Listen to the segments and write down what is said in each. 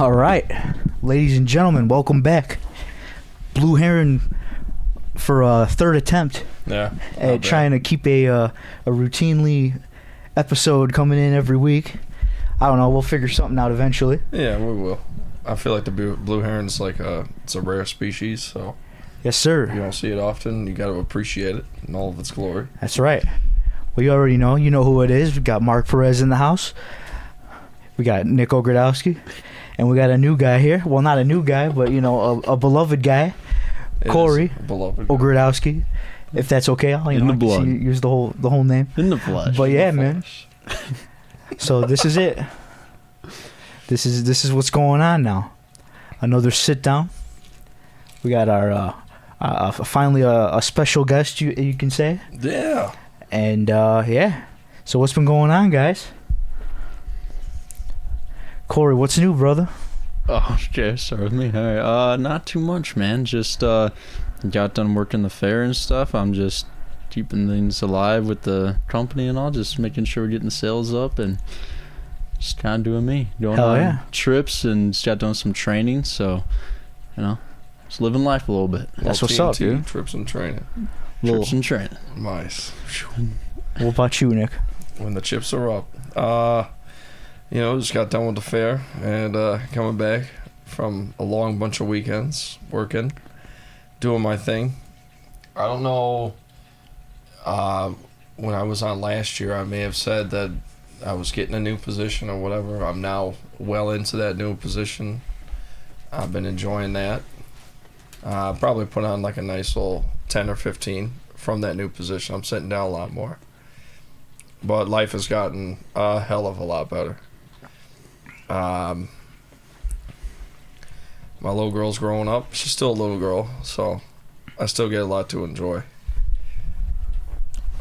All right, ladies and gentlemen, welcome back. Blue Heron for a third attempt. Yeah. At trying to keep a routinely episode coming in every week. I don't know. We'll figure something out eventually. Yeah, we will. I feel like the blue heron's like it's a rare species, so Yes, sir. you don't see it often. You got to appreciate it in all of its glory. That's right. Well, you already know. You know who it is. We got Mark Perez in the house. We got Nick Ogredowski. And we got a new guy here. Well, not a new guy, but, you know, a beloved guy. Corey Ogredowski. If that's okay, I'll use the whole name. In the flesh. But yeah, man. So this is it. This is what's going on now. Another sit down. We got our finally a special guest, you can say. Yeah. And yeah. So what's been going on, guys? Corey, what's new, brother? Oh, okay, start with me. All right. Not too much, man. Just got done working the fair and stuff. I'm just keeping things alive with the company and all, just making sure we're getting the sales up and just kind of doing me. Going on trips and just got done some training, so, you know, just living life a little bit. That's what's up, dude. Trips and training. Trips and training. Nice. What about you, Nick? When the chips are up. You know, just got done with the fair and coming back from a long bunch of weekends working, doing my thing. I don't know, when I was on last year, I may have said that I was getting a new position or whatever. I'm now well into that new position. I've been enjoying that. Probably put on like a nice little 10 or 15 from that new position. I'm sitting down a lot more. But life has gotten a hell of a lot better. My little girl's growing up. She's still a little girl, so I still get a lot to enjoy.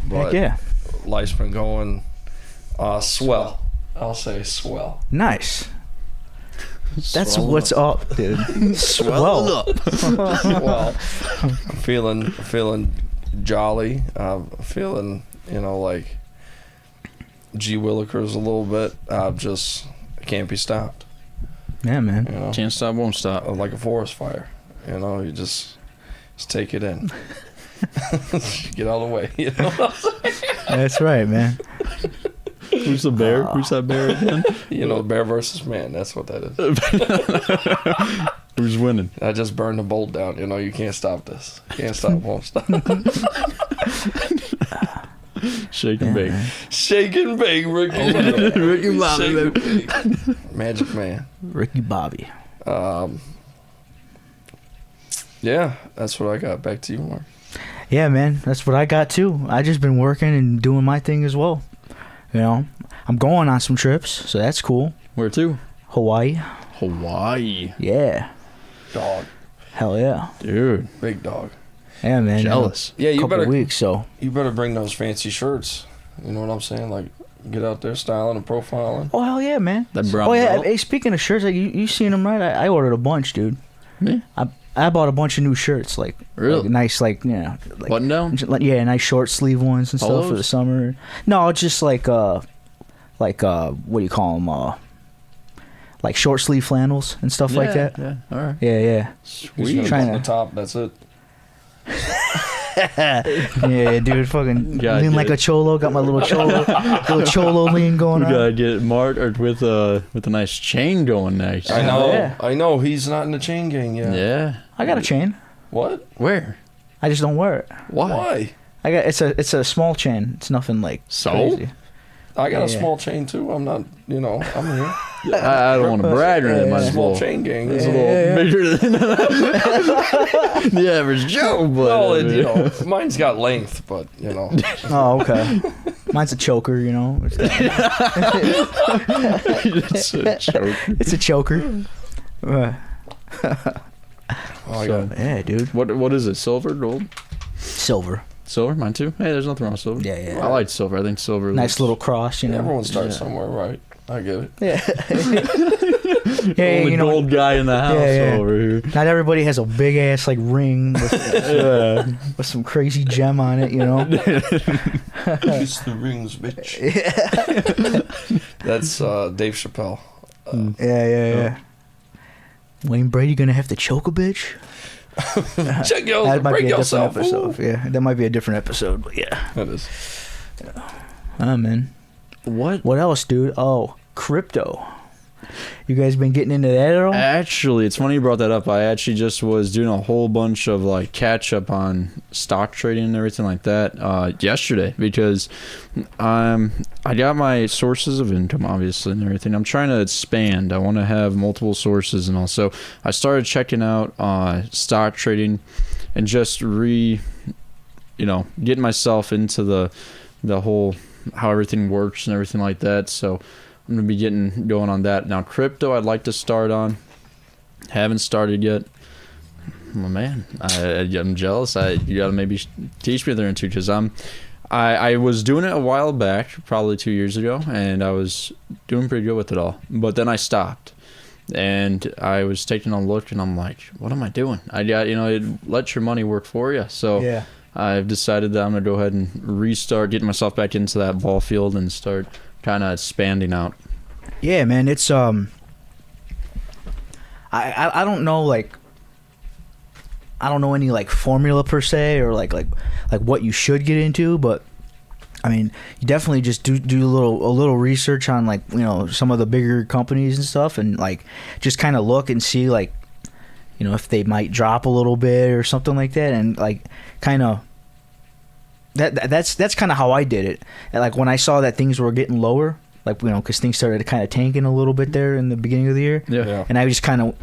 But heck yeah. Life's been going swell. I'll say swell. Nice. That's what's up, dude. Swell up. Well, I'm feeling jolly. Feeling, you know, like G Willikers a little bit. I can't be stopped. Yeah, man. You know? Can't stop, won't stop. Like a forest fire. You know, you just take it in. Get out of the way. You know what I'm saying? That's right, man. Who's the bear? Who's that bear again? You know, bear versus man. That's what that is. Who's winning? I just burned the bolt down. You know, you can't stop this. Can't stop, won't stop. Shake and bake. Man. Shake and bake, Ricky. Ricky Bobby, baby. Magic man. Ricky Bobby. Yeah, that's what I got. Back to you, Mark. Yeah, man. That's what I got, too. I just been working and doing my thing as well. You know, I'm going on some trips, so that's cool. Where to? Hawaii. Hawaii. Yeah. Dog. Hell yeah. Dude. Big dog. Yeah, man. Jealous. Yeah, you couple better weeks, so you better bring those fancy shirts. You know what I'm saying? Like, get out there styling and profiling. Oh hell yeah, man. That brown Oh yeah. belt. Hey, speaking of shirts, like, you seen them, right? I ordered a bunch, dude. Me? I bought a bunch of new shirts, like Really? like nice, like, you know, like Button down? yeah, nice short sleeve ones and stuff for the Polos? summer. No, just like what do you call them? Like short sleeve flannels and stuff like that. Yeah, alright. Yeah. He's Sweet. gonna Trying button to- the top. That's it. Yeah, dude, fucking Gotta lean get like it. a cholo. Got my little cholo lean going We on. gotta get Mart with a nice chain going next. I know. Yeah. I know. He's not in the chain gang yet. Yeah. I got a chain. What? Where? I just don't wear it. Why? I got it's a small chain. It's nothing like So? crazy. I got a Yeah. small chain too. I'm not. You know. I'm here. I don't want to brag or anything. Might as Small well. chain gang. It's a Yeah. little bigger than the average Joe, but Well, you know, mine's got length, but you know. Oh, okay. Mine's a choker, you know. it's a joke. It's a choker. Oh, I So- got Yeah, dude. What is it? Silver, gold, Silver. silver? Mine too. Hey, there's nothing wrong with silver. Yeah. I like silver. I think silver. Nice looks- little cross, you know. Everyone starts somewhere, right? I get it. Yeah. Only you know, gold guy in the house Yeah. over here. not everybody has a big ass like ring with, Yeah. with some crazy gem on it, you know. Kiss the rings, bitch. That's Dave Chappelle. Yeah. Wayne Brady gonna have to choke a bitch. Check yours. That might Bring be a yourself. different episode. Yeah, that might be a different episode. But yeah. That is. Oh man. What else, dude? Oh, crypto. You guys been getting into that at all? Actually, it's funny you brought that up. I actually just was doing a whole bunch of like catch up on stock trading and everything like that yesterday because I got my sources of income obviously and everything. I'm trying to expand. I want to have multiple sources and also I started checking out stock trading and just getting myself into the whole how everything works and everything like that. So I'm going to be getting going on that. Now, crypto, I'd like to start on. Haven't started yet. Well, man, I'm jealous. You got to maybe teach me there into because I was doing it a while back, probably 2 years ago, and I was doing pretty good with it all. But then I stopped, and I was taking a look, and I'm like, what am I doing? Let your money work for you. So Yeah. I've decided that I'm going to go ahead and restart, getting myself back into that ball field and start kind of expanding out. Yeah, man, it's I don't know, like, I don't know any like formula per se or like what you should get into, but I mean, you definitely just do a little research on like, some of the bigger companies and stuff, and like just kind of look and see like, if they might drop a little bit or something like that, and like kind of that's kind of how I did it. And like when I saw that things were getting lower, like because things started kind of tanking a little bit there in the beginning of the year. Yeah. And I just kind of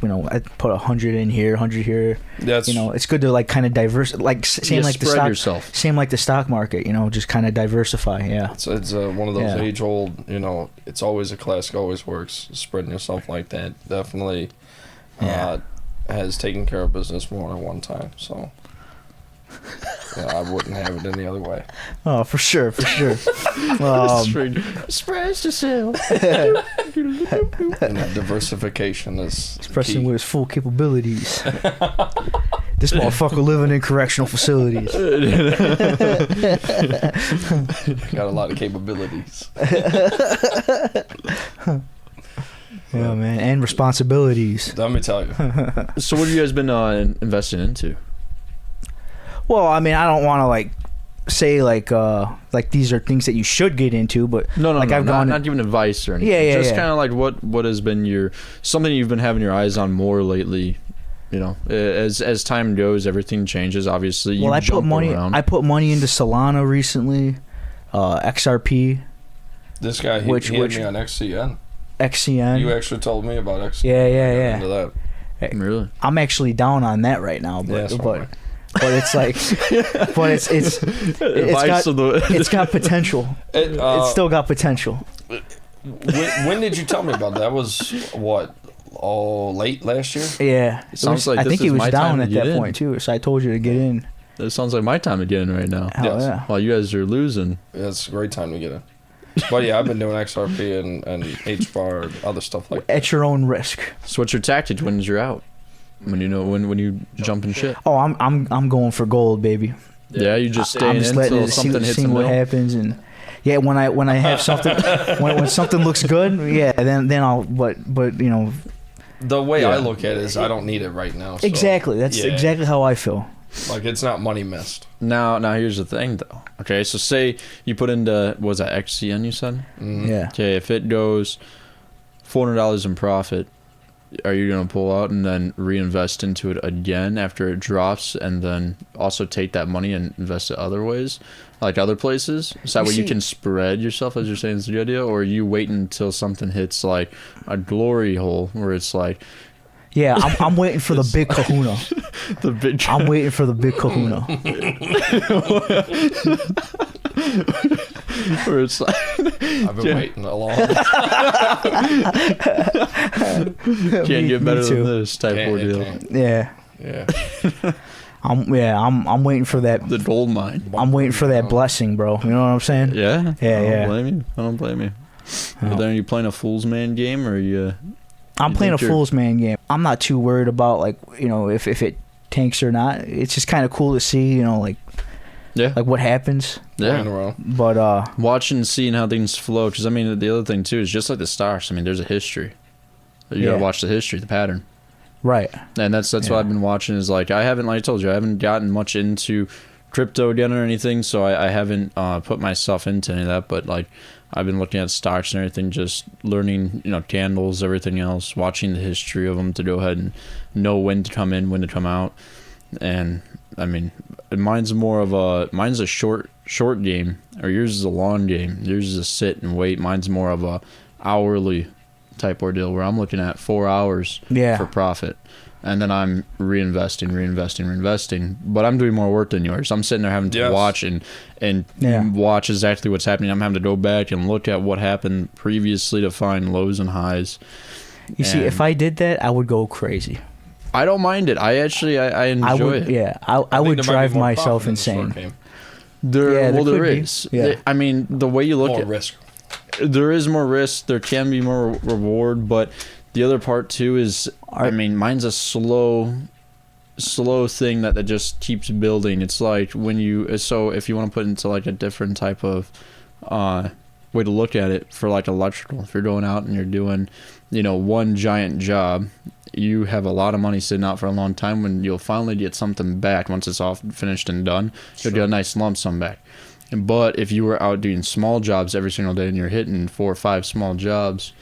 I put 100 in here, 100 here. That's it's good to like kind of diverse, like same like the spread stock, yourself. same like the stock market. Just kind of diversify. Yeah. It's one of those age old. It's always a classic. Always works. Spreading yourself like that definitely has taken care of business more than one time. So. I wouldn't have it any other way. Oh, for sure. Spreads to sell. Diversification is expressing with his full capabilities. This motherfucker living in correctional facilities. Got a lot of capabilities. Yeah, man, and responsibilities. Let me tell you. So what have you guys been investing into? Well, I mean, I don't want to like say like these are things that you should get into, but No, like I've gone not giving advice or anything. Yeah, just kind of like what has been something you've been having your eyes on more lately. As time goes, everything changes. Obviously, I put money into Solana recently, XRP. This guy, he had me on XCN. XCN. You actually told me about XCN. Yeah. Into that. Really? I'm actually down on that right now, but it's like, but it's got potential. It's still got potential. When did you tell me about that? That was what? Late last year? Yeah. I think he was down at that point too, so I told you to get in. It sounds like my time to get in right now. Hell yeah. While you guys are losing. Yeah, it's a great time to get in. But yeah, I've been doing XRP and HBAR and other stuff like that. At your own risk. So what's your tactic when you're out? When you jump in shit? Oh, I'm going for gold, baby. Yeah, you just stay I'm in just until something hits the what middle. happens, and yeah, when I have something, when something looks good, yeah, then I'll. But the way I look at it is I don't need it right now. So, exactly, that's exactly how I feel. Like it's not money missed. Now here's the thing though. Okay, so say you put into was that XCN you said? Mm-hmm. Yeah. Okay, if it goes $400 in profit, are you going to pull out and then reinvest into it again after it drops and then also take that money and invest it other ways, like other places? Is that way you can spread yourself, as you're saying, is the good idea? Or are you waiting until something hits like a glory hole where it's like... Yeah, I'm waiting for the big kahuna. I'm waiting for the big kahuna. Where it's like... I've been waiting a long time. Can't get better than this type ordeal. Yeah. I'm waiting for that. The gold mine. I'm waiting for that blessing, bro. You know what I'm saying? Yeah. Yeah. I don't blame you. But then are you playing a fool's man game or are you... I'm playing a fool's man game. I'm not too worried about like if it tanks or not. It's just kind of cool to see like what happens. Yeah. But watching and seeing how things flow, because I mean the other thing too is just like the stars. I mean there's a history. You gotta watch the history, the pattern. Right. And that's what I've been watching. Is like I haven't, like I told you, I haven't gotten much into crypto again or anything, so I haven't put myself into any of that. But like I've been looking at stocks and everything, just learning, candles, everything else, watching the history of them to go ahead and know when to come in, when to come out. And I mean, mine's a short game, or yours is a long game. Yours is a sit and wait. Mine's more of a hourly type ordeal where I'm looking at 4 hours for profit. And then I'm reinvesting. But I'm doing more work than yours. I'm sitting there having to watch and watch exactly what's happening. I'm having to go back and look at what happened previously to find lows and highs. You see, if I did that, I would go crazy. I don't mind it. I enjoy it. Yeah, I would drive myself insane. There is. Yeah. I mean, the way you look more at risk. There is more risk. There can be more reward, but the other part too is, I mean, mine's a slow thing that just keeps building. It's like if you want to put into like a different type of way to look at it, for like electrical, if you're going out and you're doing, one giant job, you have a lot of money sitting out for a long time. When you'll finally get something back, once it's all finished and done, you'll get a nice lump sum back. But if you were out doing small jobs every single day and you're hitting 4 or 5 small jobs,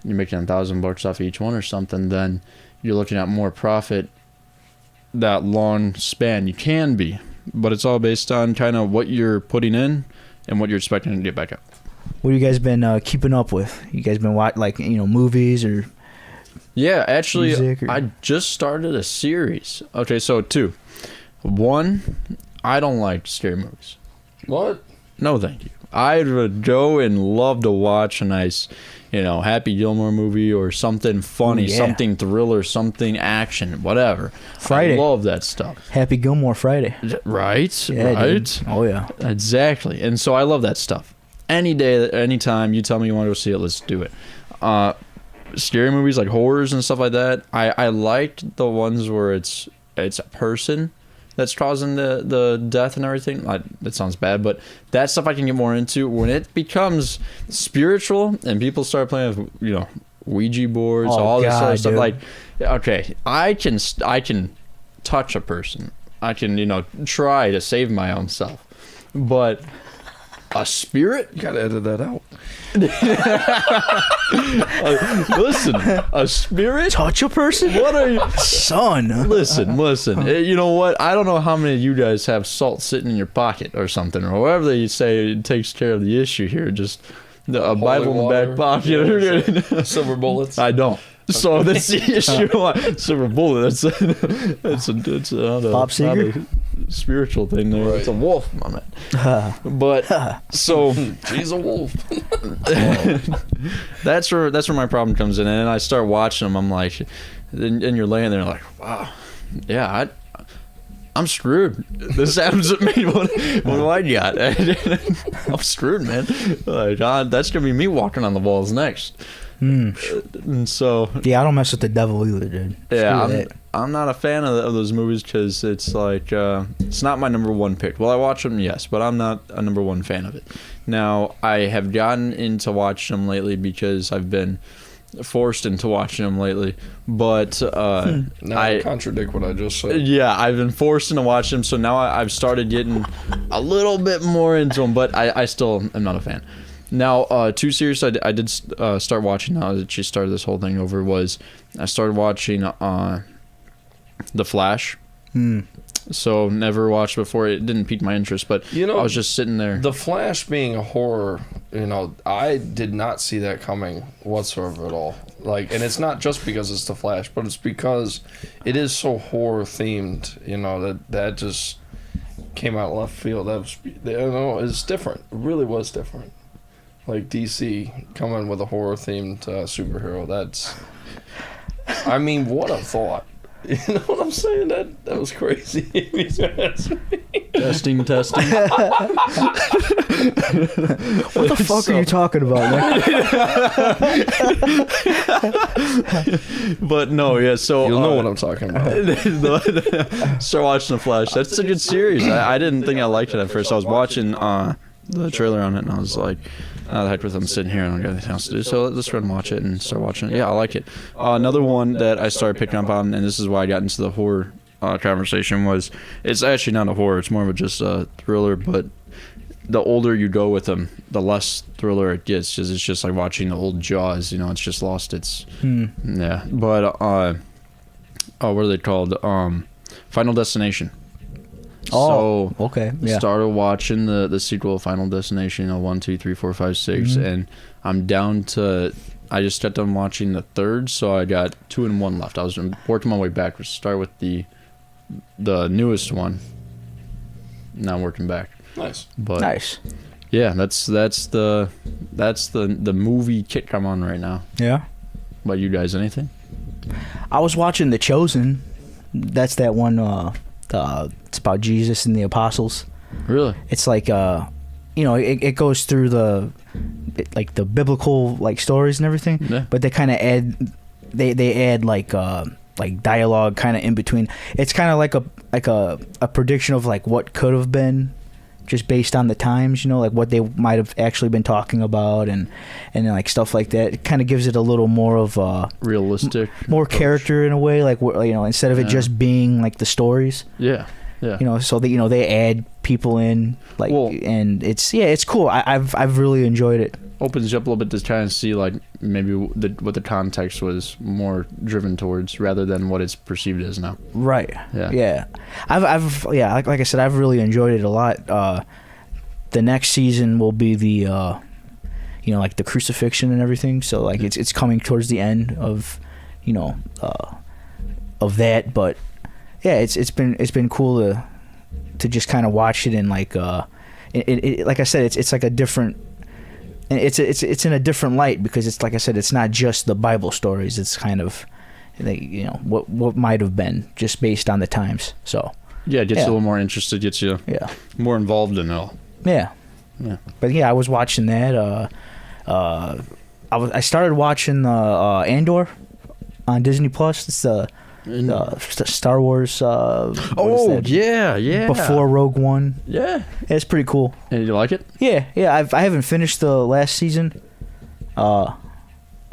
you're making $1,000 off each one or something, then you're looking at more profit that long span. You can be, but it's all based on kind of what you're putting in and what you're expecting to get back out. What have you guys been keeping up with? You guys been watching, movies or? Yeah, actually, I just started a series. Okay, so 2. 1, I don't like scary movies. What? No, thank you. I would go and love to watch a nice, Happy Gilmore movie or something funny, something thriller, something action, whatever. Friday. I love that stuff. Happy Gilmore Friday. Right? Yeah, right? Dude. Oh, yeah. Exactly. And so I love that stuff. Any day, anytime you tell me you want to go see it, let's do it. Scary movies like horrors and stuff like that, I liked the ones where it's a person that's causing the death and everything. That sounds bad, but that stuff I can get more into. When it becomes spiritual and people start playing with, Ouija boards, all this other stuff. Like, okay, I can touch a person. I can, try to save my own self. But a spirit? You gotta edit that out. Listen, a spirit? Touch a person? What are you? Son. Listen. You know what? I don't know how many of you guys have salt sitting in your pocket or something, or whatever they say it takes care of the issue here. Just a Bible in the back pocket. Yeah, silver bullets. I don't. So that's the issue. Silver bullet. That's Bob Seger? not a spiritual thing. There. Right. It's a wolf, my man. But so she's a wolf. that's where my problem comes in, and I start watching them. I'm like, and you're laying there like, wow, yeah, I'm screwed. This happens to me. What do I got? I'm screwed, man. Like, that's gonna be me walking on the walls next. And so yeah, I don't mess with the devil either, dude. Yeah, I'm not a fan of those movies because it's like it's not my number one pick. Well, I watch them, yes, but I'm not a number one fan of it. Now, I have gotten into watching them lately because I've been forced into watching them lately. But now I contradict what I just said. Yeah, I've been forced into watching them, so now I've started getting a little bit more into them, but I still am not a fan. Now, 2 series I did start watching now that she started this whole thing over was I started watching The Flash. So never watched before. It didn't pique my interest, but I was just sitting there. The Flash being a horror, I did not see that coming whatsoever at all. Like, and it's not just because it's The Flash, but it's because it is so horror themed. That just came out left field. That was, it's different. It really was different. Like DC coming with a horror themed superhero. I mean, what a thought. You know what I'm saying? That was crazy. Testing. What the fuck are you talking about, man? But no, yeah. So you'll know what I'm talking about. Start watching The Flash. That's a good series. I didn't think I liked it at first. I was watching the trailer on it, and I was like, "Oh, the heck with it, I'm sitting here and I don't got anything else to do, so let's run and watch it," and start watching it. Yeah, I like it. Another one that I started picking up on, and this is why I got into the horror conversation, was it's actually not a horror; it's more of just a thriller, but the older you go with them, the less thriller it gets. It's just like watching the old Jaws. It's just lost its yeah. But what are they called? Final Destination. Oh, so, okay. Yeah. Started watching the sequel of Final Destination, 1, 2, 3, 4, 5, 6, and I'm down to. I just got done watching the third, so I got 2 and 1 left. I was working my way backwards. Start with the newest one. Now I'm working back. Nice. But nice. Yeah, that's the movie kick I'm on right now. Yeah. About you guys, anything? I was watching The Chosen. That's that one. It's about Jesus and the apostles. Really? It's like it goes through the biblical stories and everything. Yeah. But they kind of add like dialogue kind of in between. It's kind of like a prediction of what could have been, just based on the times, what they might have actually been talking about, and then stuff like that. It kind of gives it a little more of realistic, more character in a way, instead of it just being the stories. Yeah. Yeah. So that they add people in, and it's cool. I've really enjoyed it. Opens you up a little bit to try and see maybe what the context was more driven towards, rather than what it's perceived as now. Right. Yeah. Yeah. I've like I said, I've really enjoyed it a lot. The next season will be the the crucifixion and everything. So it's coming towards the end of of that, but yeah, it's been cool to just kind of watch it, and like I said, it's like a different. And it's in a different light, because it's like I said, it's not just the Bible stories. It's kind of, what might have been, just based on the times. So yeah, it gets you a little more interested, gets you more involved in it all. Yeah. But yeah, I was watching that. I started watching Andor on Disney Plus. It's the Star Wars. Yeah. Before Rogue One. Yeah, it's pretty cool. And you like it? Yeah. I haven't finished the last season, but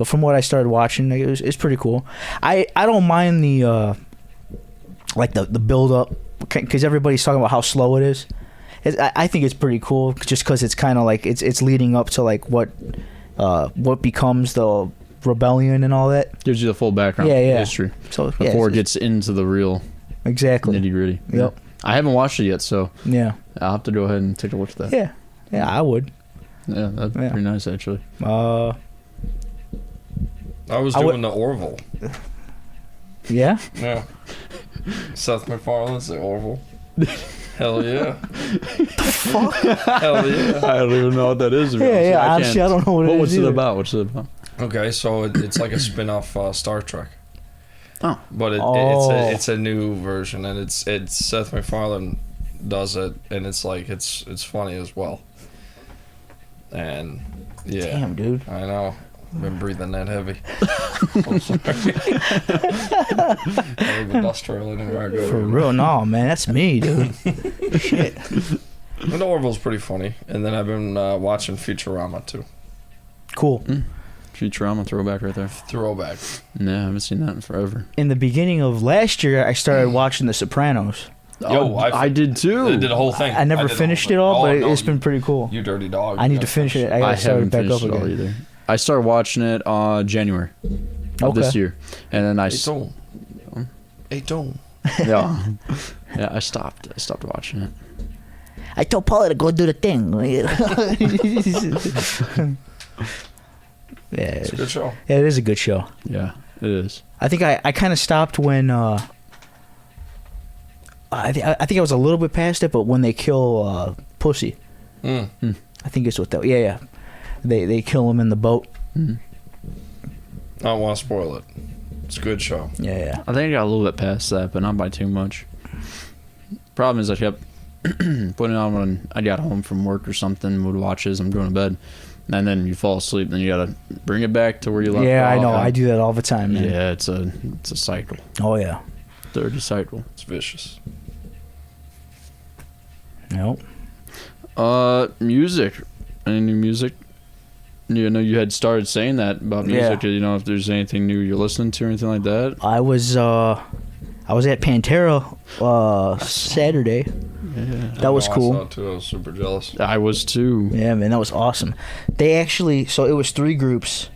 from what I started watching, it's pretty cool. I don't mind the the build up, because everybody's talking about how slow it is. I think it's pretty cool, just because it's kind of it's leading up to what becomes the rebellion and all that. Gives you the full background history. So before it gets into the real nitty gritty. Yep. I haven't watched it yet, so yeah, I'll have to go ahead and take a look at that. Yeah, I would. Yeah, that'd be pretty nice, actually. I was doing the Orville. Yeah. Yeah. Seth MacFarlane's the Orville. Hell yeah. The fuck? Hell yeah. I don't even know what that is. Yeah. Honestly, I don't know what it is. What's it about? What's it about? Okay, so it's like a spin-off Star Trek. Oh. But it's a new version, and it's Seth MacFarlane does it, and it's funny as well. And yeah. Damn, dude. I know. I've been breathing that heavy. I'm sorry. I leave a dust trail anywhere I go. For real, no, man, that's me, dude. Shit. The Orville's pretty funny, and then I've been watching Futurama too. Cool. Futurama throwback right there. Throwback. Yeah, I haven't seen that in forever. In the beginning of last year, I started watching The Sopranos. Yo, I did too. I did the whole thing. I never finished it all, but it's been pretty cool. You dirty dog. I need to finish it. I gotta start it back up again. Either. I started watching it January of this year, and then I don't. Yeah, I stopped watching it. I told Paula to go do the thing. Yeah, it's a good show. Yeah, it is a good show. Yeah, it is. I think I kind of stopped when I think I was a little bit past it, but when they kill Pussy, I think it's what that. Yeah. They kill him in the boat. I don't want to spoil it. It's a good show. Yeah. I think I got a little bit past that, but not by too much. Problem is, I kept putting it on when I got home from work or something, would watch as I'm going to bed, and then you fall asleep. Then you gotta bring it back to where you left off. Yeah, I know. I do that all the time, man. Yeah, it's a cycle. Oh yeah. 30 cycle. It's vicious. Nope. Music. Any new music? You know, you had started saying that about music. Yeah. You know, if there's anything new you're listening to or anything like that. I was at Pantera Saturday. Yeah. That was cool. I saw it too. I was super jealous. I was too. Yeah, man, that was awesome. They actually, so it was 3 groups.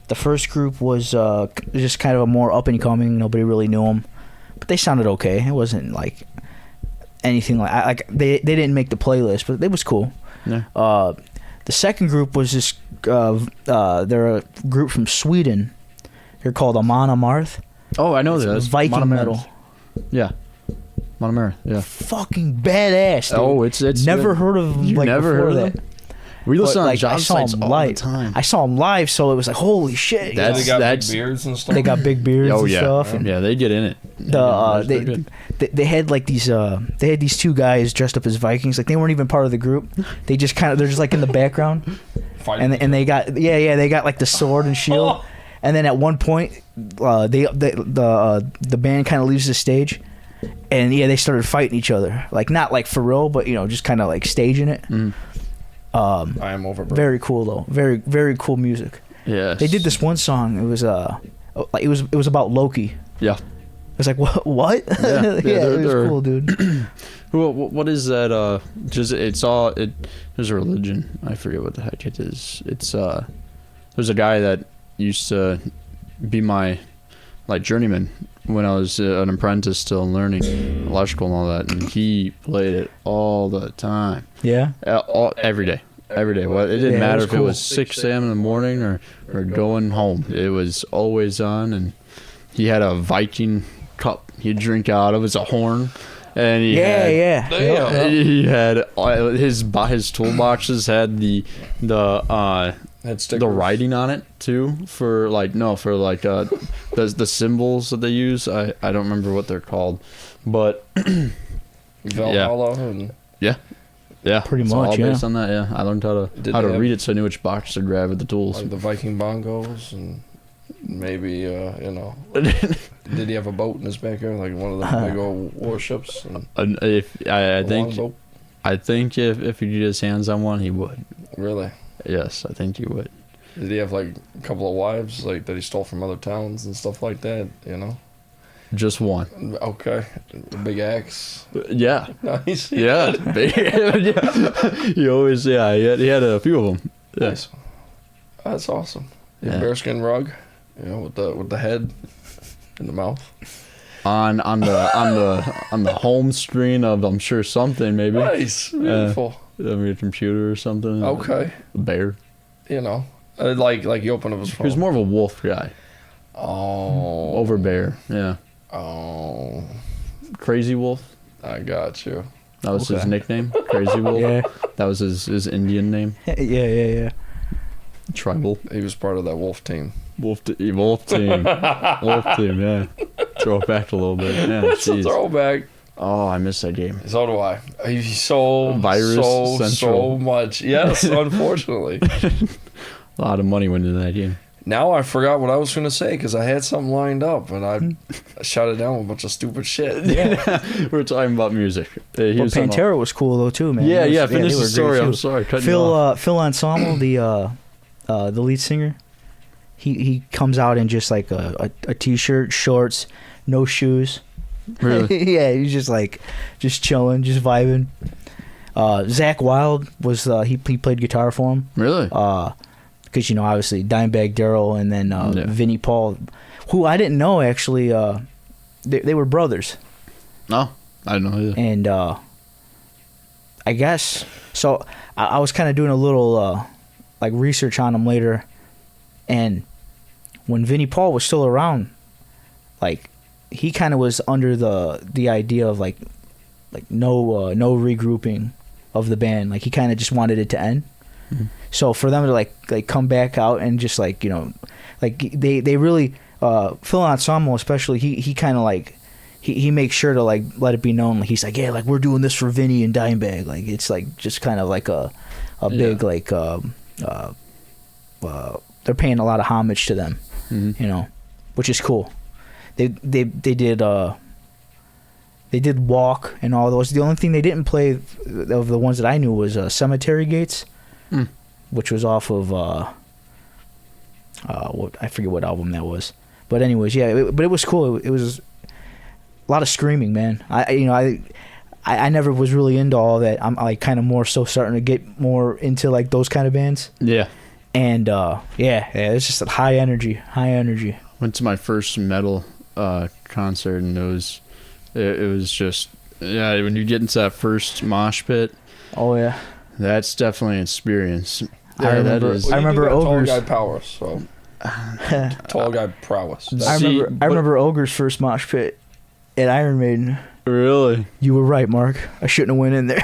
The first group was just kind of a more up and coming. Nobody really knew them, but they sounded okay. It wasn't like anything like they didn't make the playlist, but it was cool. Yeah. The second group was this. They're a group from Sweden. They're called Amon Amarth. Oh, I know It's this. Viking Monomarth. metal. Yeah. Monomarth, yeah. Fucking badass, dude. Oh, it's never good. heard of them. You like, never before heard of that. them? We listen on I job saw sites them all live. the time. I saw them live, so it was like, holy shit. Yeah, they got That's- big beards and stuff. They got big beards Oh and yeah, stuff. And yeah, they get in it. they, They're good. they had like these they had these 2 guys dressed up as Vikings. Like they weren't even part of the group. They just they're just like in the background. Fighting. And they got they got like the sword and shield. And then at one point the band kind of leaves the stage. And they started fighting each other. Like not like for real, but just kind of like staging it. Mm. I am over. Very cool though. Very very cool music. Yeah. They did this one song. It was it was about Loki. Yeah. It was like what? Yeah, it was they're- cool, dude. What is that? Just there's a religion. I forget what the heck it is. It's there's a guy that used to be my journeyman when I was an apprentice, still learning electrical and all that, and he played it all the time. Yeah. Every day. Well, it didn't Yeah, it matter was if it cool. was 6 a.m. in the morning or going home. It was always on, and he had a Viking cup he'd drink out of. It's a horn, and he had he had his toolboxes had the writing on it too for the symbols that they use. I don't remember what they're called, but Valhalla and yeah, Pretty it's much, all yeah. based on that. Yeah, I learned how Did to they have- read it, so I knew which box to grab with the tools. like the Viking bongos and maybe did he have a boat in his backyard, like one of the big old warships? And And if I a think longboat? I think if he could get his hands on one, he would. Really? Yes, I think he would. Did he have like a couple of wives like that he stole from other towns and stuff like that? Just one. Okay, the big axe. Yeah. Nice. Yeah. Yeah. He always he had a few of them. Yeah. Nice. That's awesome. Yeah. Bearskin rug, with the head and the mouth. On the home screen of I'm sure something maybe. Nice, beautiful. Your computer or something. Okay, A bear. like you open up his He phone. was more of a wolf guy. Oh, Over bear. Yeah. Oh, Crazy Wolf. I got you. That was his Okay. nickname. Crazy Wolf. Yeah. That was his Indian name. Yeah. Tribal. He was part of that wolf team. Wolf team. Wolf team. Yeah. Throw it back a little bit. Yeah. That's a Jeez. throwback. Oh, I missed that game. So do I. He's so Virus so Central. much. Yes, unfortunately. A lot of money went into that game. Now I forgot what I was going to say because I had something lined up and I shot it down with a bunch of stupid shit. We're talking about music. He But was talking about- Pantera was cool though too, man. Yeah, It was- yeah. they Finish were the great, story. too. I'm sorry. Cutting you off. Phil Anselmo, the lead singer, he comes out in just like a t-shirt, shorts, no shoes. Really? Yeah, he's just chilling, just vibing. Zach Wilde was he played guitar for him. Really? Because obviously Dimebag Darrell and then Vinnie Paul, who I didn't know actually. They were brothers. No, I don't know either. And I guess so. I was kind of doing a little research on him later, and when Vinnie Paul was still around, he kind of was under the idea of no regrouping of the band. He kind of just wanted it to end. Mm-hmm. So for them to come back out and just they really Phil Anselmo especially he kind of he makes sure to let it be known he's we're doing this for Vinny and Dimebag, it's just kind of a big they're paying a lot of homage to them. Mm-hmm. Which is cool. They did They did Walk and all those. The only thing they didn't play of the ones that I knew was Cemetery Gates, which was off of what I forget what album that was. But anyways, yeah, but it was cool. It was a lot of screaming, man. I never was really into all that. I'm like kind of more so starting to get more into like those kind of bands. Yeah. And yeah, it's just a high energy. Went to my first metal concert, and it was just, yeah, when you get into that first mosh pit. Oh yeah. That's definitely an experience. I remember. Well, I remember Ogre's. Tall guy power. So tall guy prowess. I remember Ogre's first mosh pit at Iron Maiden. Really? You were right, Mark. I shouldn't have went in there.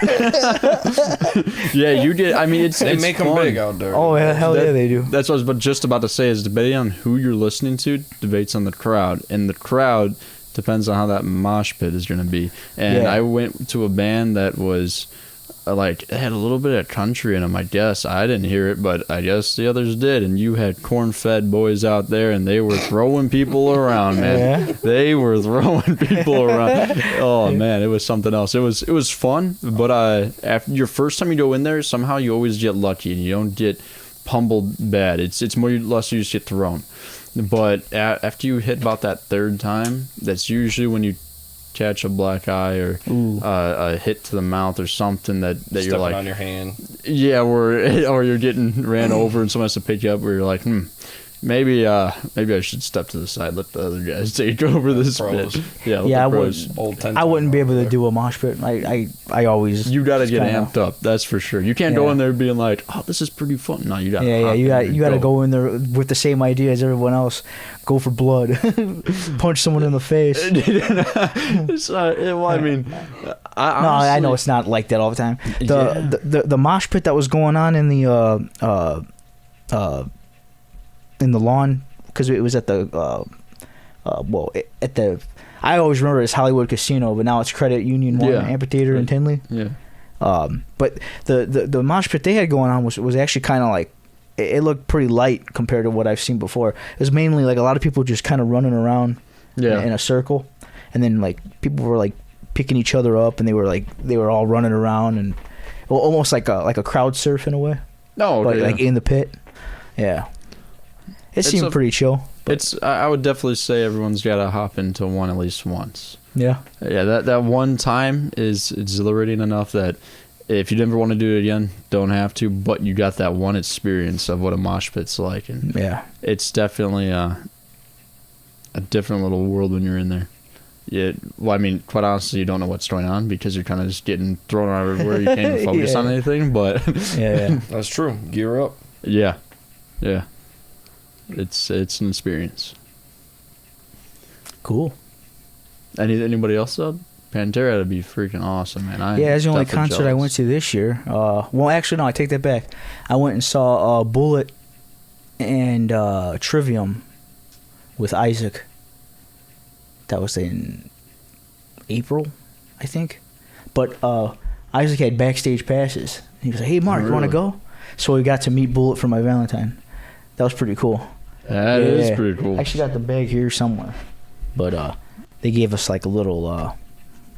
Yeah, you did. I mean, they make them big out there. Oh yeah, hell yeah, they do. That's what I was just about to say. Is debating on who you're listening to debates on the crowd, and the crowd depends on how that mosh pit is going to be. And I went to a band that was like, it had a little bit of country in them, I guess. I didn't hear it, but I guess the others did. And you had corn-fed boys out there, and they were throwing people around, man. Yeah. They were throwing people around. Oh man, it was something else. It was fun, but after your first time you go in there, somehow you always get lucky and you don't get pummeled bad. It's more or less you just get thrown. But after you hit about that third time, that's usually when you catch a black eye or a hit to the mouth or something that you're like on your hand. Yeah, or you're getting ran over and someone has to pick you up. Where you're like, maybe I should step to the side, let the other guys take over this bit. Yeah, I wouldn't be able to do a mosh pit. I always you gotta get amped up. That's for sure. You can't go in there being like, oh, this is pretty fun. No, you gotta you gotta go in there with the same idea as everyone else. Go for blood, punch someone in the face. Well, I mean, I know it's not like that all the time. The mosh pit that was going on in the lawn, because it was at the I always remember it as Hollywood Casino, but now it's Credit Union One Amphitheater in Tinley. Yeah. But the mosh pit they had going on was actually kind of like, it looked pretty light compared to what I've seen before. It was mainly like a lot of people just kind of running around in a circle, and then like people were like picking each other up, and they were all running around, and almost like a crowd surf in a way. No, like in the pit. Yeah. It seemed pretty chill. I would definitely say everyone's got to hop into one at least once. Yeah. Yeah, that one time is exhilarating enough that if you never want to do it again, don't have to, but you got that one experience of what a mosh pit's like. And it's definitely a different little world when you're in there. Yeah, well, I mean, quite honestly, you don't know what's going on because you're kind of just getting thrown out everywhere. You can't even focus on anything, but... yeah, that's true. Gear up. Yeah. It's an experience. Cool. Anybody else though? Pantera would be freaking awesome, man. That's the only concert I went to this year. Well, actually, no, I take that back. I went and saw Bullet and Trivium with Isaac. That was in April, I think. But Isaac had backstage passes. He was like, "Hey, Mark, you want to go?" So we got to meet Bullet for my Valentine. That was pretty cool. That is pretty cool. I actually got the bag here somewhere, but they gave us like a little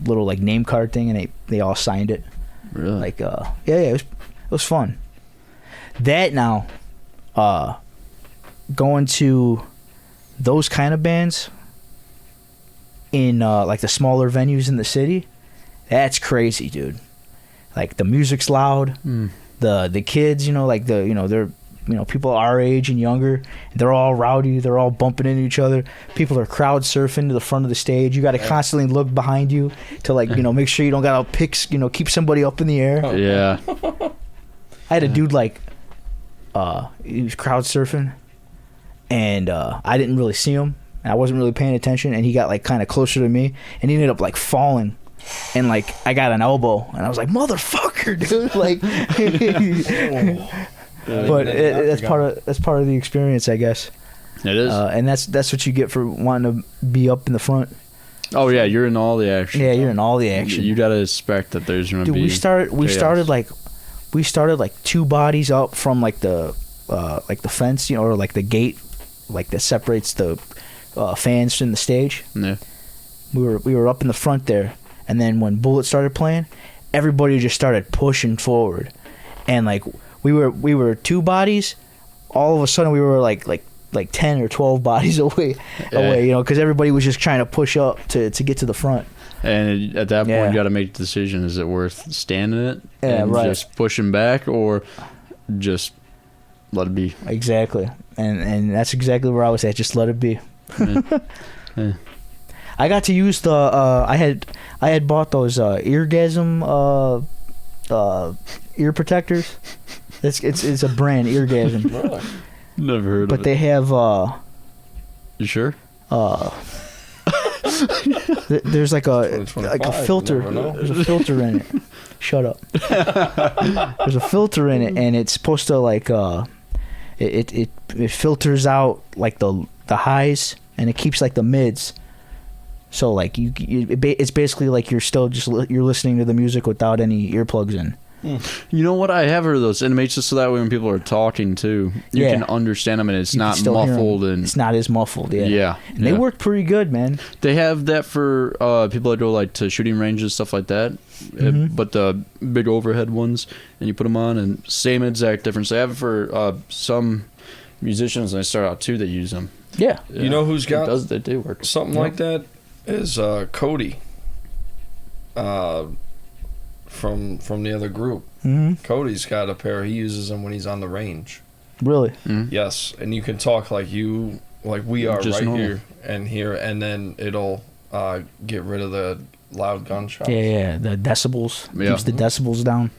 like name card thing, and they all signed it. Really? Like it was fun. That now, going to those kind of bands in like the smaller venues in the city, that's crazy, dude. Like the music's loud, the kids, like they're. People our age and younger, they're all rowdy, they're all bumping into each other. People are crowd surfing to the front of the stage. You got to constantly look behind you to make sure you don't got to keep somebody up in the air. Yeah. I had a dude he was crowd surfing, and I didn't really see him. I wasn't really paying attention, and he got kind of closer to me, and he ended up falling. And I got an elbow, and I was like, "Motherfucker, dude!" But that's part of the experience, I guess. It is, and that's what you get for wanting to be up in the front. Oh yeah, you're in all the action. Yeah, you're in all the action. You gotta expect that there's gonna be. We started 2 bodies up from the fence, or the gate, that separates the fans from the stage. Yeah. We were up in the front there, and then when Bullet started playing, everybody just started pushing forward, and like we were 2 bodies. All of a sudden, we were like 10 or 12 bodies away, you know, because everybody was just trying to push up to get to the front. And at that point, you got to make the decision: is it worth standing it and just pushing back, or just let it be? Exactly, and that's exactly where I was at. Just let it be. Yeah. I got to use the I had bought those Eargasm ear protectors. It's a brand, Eargasm. Really? Never heard of it. But they have You sure? There's like a filter. There's a filter in it. Shut up. There's a filter in it, and it's supposed to like it filters out like the highs, and it keeps like the mids. So like it's basically like you're listening to the music without any earplugs in. You know what? I have heard of those, and it makes it so that way when people are talking too, you can understand them, and it's not muffled, and it's not as muffled. Yeah, and they work pretty good, man. They have that for people that go like to shooting ranges, stuff like that. But the big overhead ones, and you put them on, and same exact difference. They have it for some musicians, and they start out too. They use them. Yeah. You know who's got they do work something like that is Cody. From the other group. Cody's got a pair. He uses them when he's on the range. Really? Yes, and you can talk like we are just right normal. here, and then it'll get rid of the loud gunshots. Yeah, the decibels. Keeps the decibels down.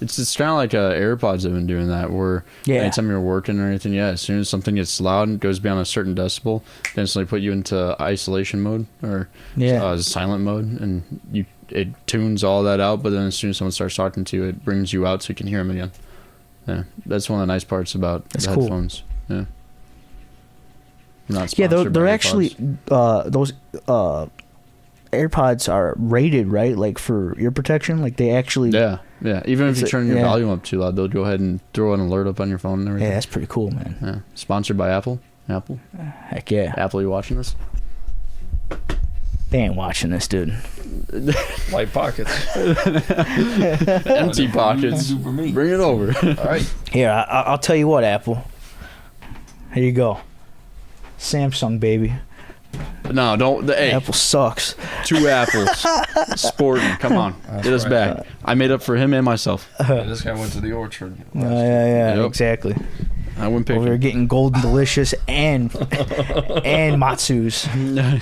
It's kind of like AirPods have been doing that, where anytime you're working or anything, as soon as something gets loud and goes beyond a certain decibel, they instantly put you into isolation mode or silent mode, and it tunes all that out. But then as soon as someone starts talking to you, it brings you out so you can hear them again. Yeah, that's one of the nice parts about the headphones. Yeah. They're actually those AirPods are rated, right? Like for ear protection, like they actually. Yeah. Even if you turn your volume up too loud, they'll go ahead and throw an alert up on your phone and everything. Yeah, that's pretty cool, man. Yeah. Sponsored by Apple. Heck yeah. Apple, you watching this? They ain't watching this, dude. Light pockets. Empty pockets. Bring it over. All right. Here, I'll tell you what, Apple. Here you go. Samsung, baby. No, don't. Hey, Apple sucks. 2 apples. Sporting. Come on. Get us back. I made up for him and myself. This guy went to the orchard. Yeah, exactly. I went picking. We were getting Golden Delicious and Matsus. You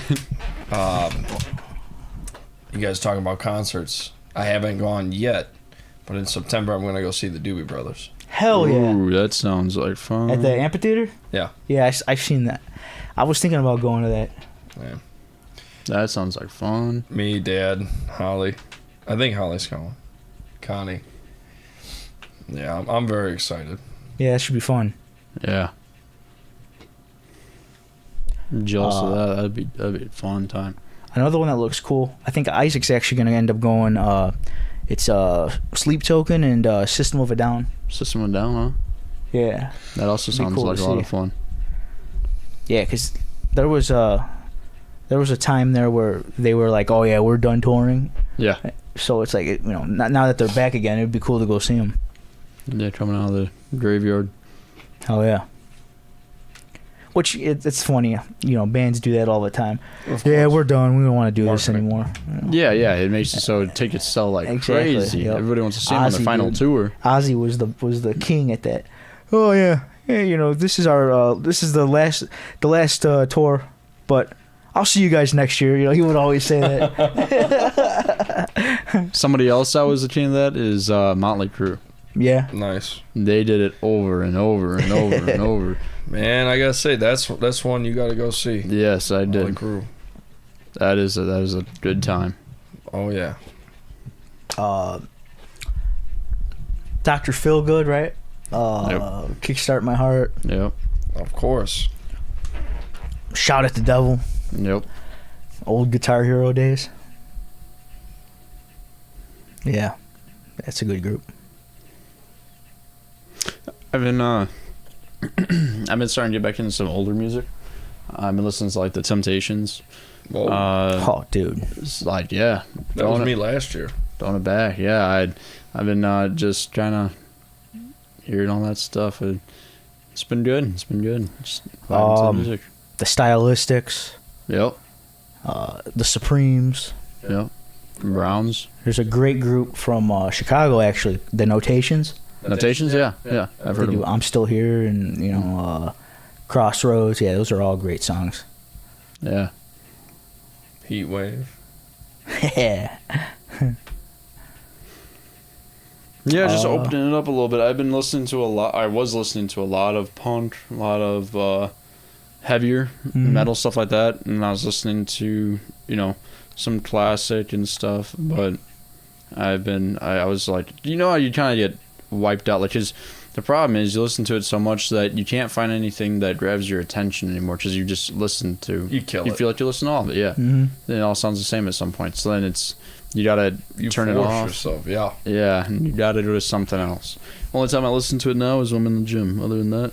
guys talking about concerts? I haven't gone yet, but in September I'm going to go see the Doobie Brothers. Hell yeah! Ooh, that sounds like fun. At the amphitheater? Yeah. Yeah, I've seen that. I was thinking about going to that. Yeah. That sounds like fun. Me, Dad, Holly. I think Holly's going. Connie. Yeah, I'm very excited. Yeah, that should be fun. Yeah. I'm jealous of that. That'd be a fun time. Another one that looks cool. I think Isaac's actually going to end up going. It's Sleep Token and System of a Down. System of a Down, huh? Yeah. That also sounds like a lot of fun. Yeah, because there was a time there where they were like, "Oh yeah, we're done touring." Yeah. So it's like, now that they're back again, it'd be cool to go see them. Yeah, coming out of the graveyard. Oh yeah. Which it's funny, bands do that all the time. Yeah, we're done. We don't want to do this anymore. Yeah, it makes it so tickets sell like crazy. Yep. Everybody wants to see them on the final tour. Ozzy was the king at that. Oh yeah, this is our this is the last tour, but I'll see you guys next year. He would always say that. Somebody else that was the king of that is Motley Crue. Yeah. Nice. They did it over and over and over and over. Man, I gotta say that's one you gotta go see. Yes, I did. Crew. That is a good time. Oh yeah. Dr. Feelgood, right? Yep. Kickstart My Heart. Yep. Of course. Shout at the Devil. Yep. Old Guitar Hero days. Yeah, that's a good group. I've been starting to get back into some older music. I've been listening to like the Temptations, Whoa. Oh, dude. It's like, yeah. That was me last year. Throwing it back. Yeah, I've been just trying to hearing all that stuff. It's been good. It's been good. Just vibing to the music. The Stylistics. Yep. The Supremes. Yep. Browns. There's a great group from Chicago, actually. The Notations. Notations, yeah. I've heard of them. I'm Still Here and, you know, Crossroads. Yeah, those are all great songs. Yeah. Heat Wave. Yeah. Yeah, just opening it up a little bit. I've been listening to a lot. I was listening to a lot of punk, a lot of heavier metal stuff like that, and I was listening to, you know, some classic and stuff. But I was like, you know how you kind of get wiped out, like, 'cause the problem is you listen to it so much that you can't find anything that grabs your attention anymore, because you just listen to. You feel like you listen to all of it, yeah. Mm-hmm. Then it all sounds the same at some point. So then you gotta turn it off. Yourself, yeah. Yeah, and you gotta do something else. Only time I listen to it now is when I'm in the gym. Other than that,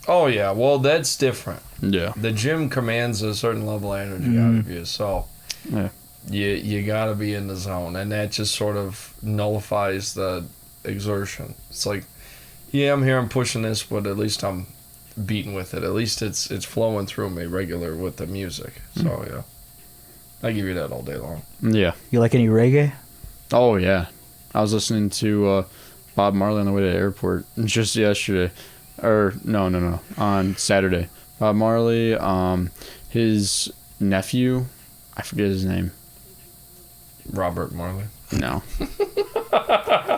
Oh yeah, well that's different. yeah. The gym commands a certain level of energy out of you, so Yeah. you gotta be in the zone, and that just sort of nullifies the exertion. It's like, yeah, I'm here, I'm pushing this, but at least I'm beating with it. At least it's flowing through me regular with the music. So yeah, I give you that all day long. Yeah. You like any reggae? Oh yeah. I was listening to Bob Marley on the way to the airport just yesterday, or no, on Saturday. Bob Marley, his nephew, I forget his name. Robert Marley. No,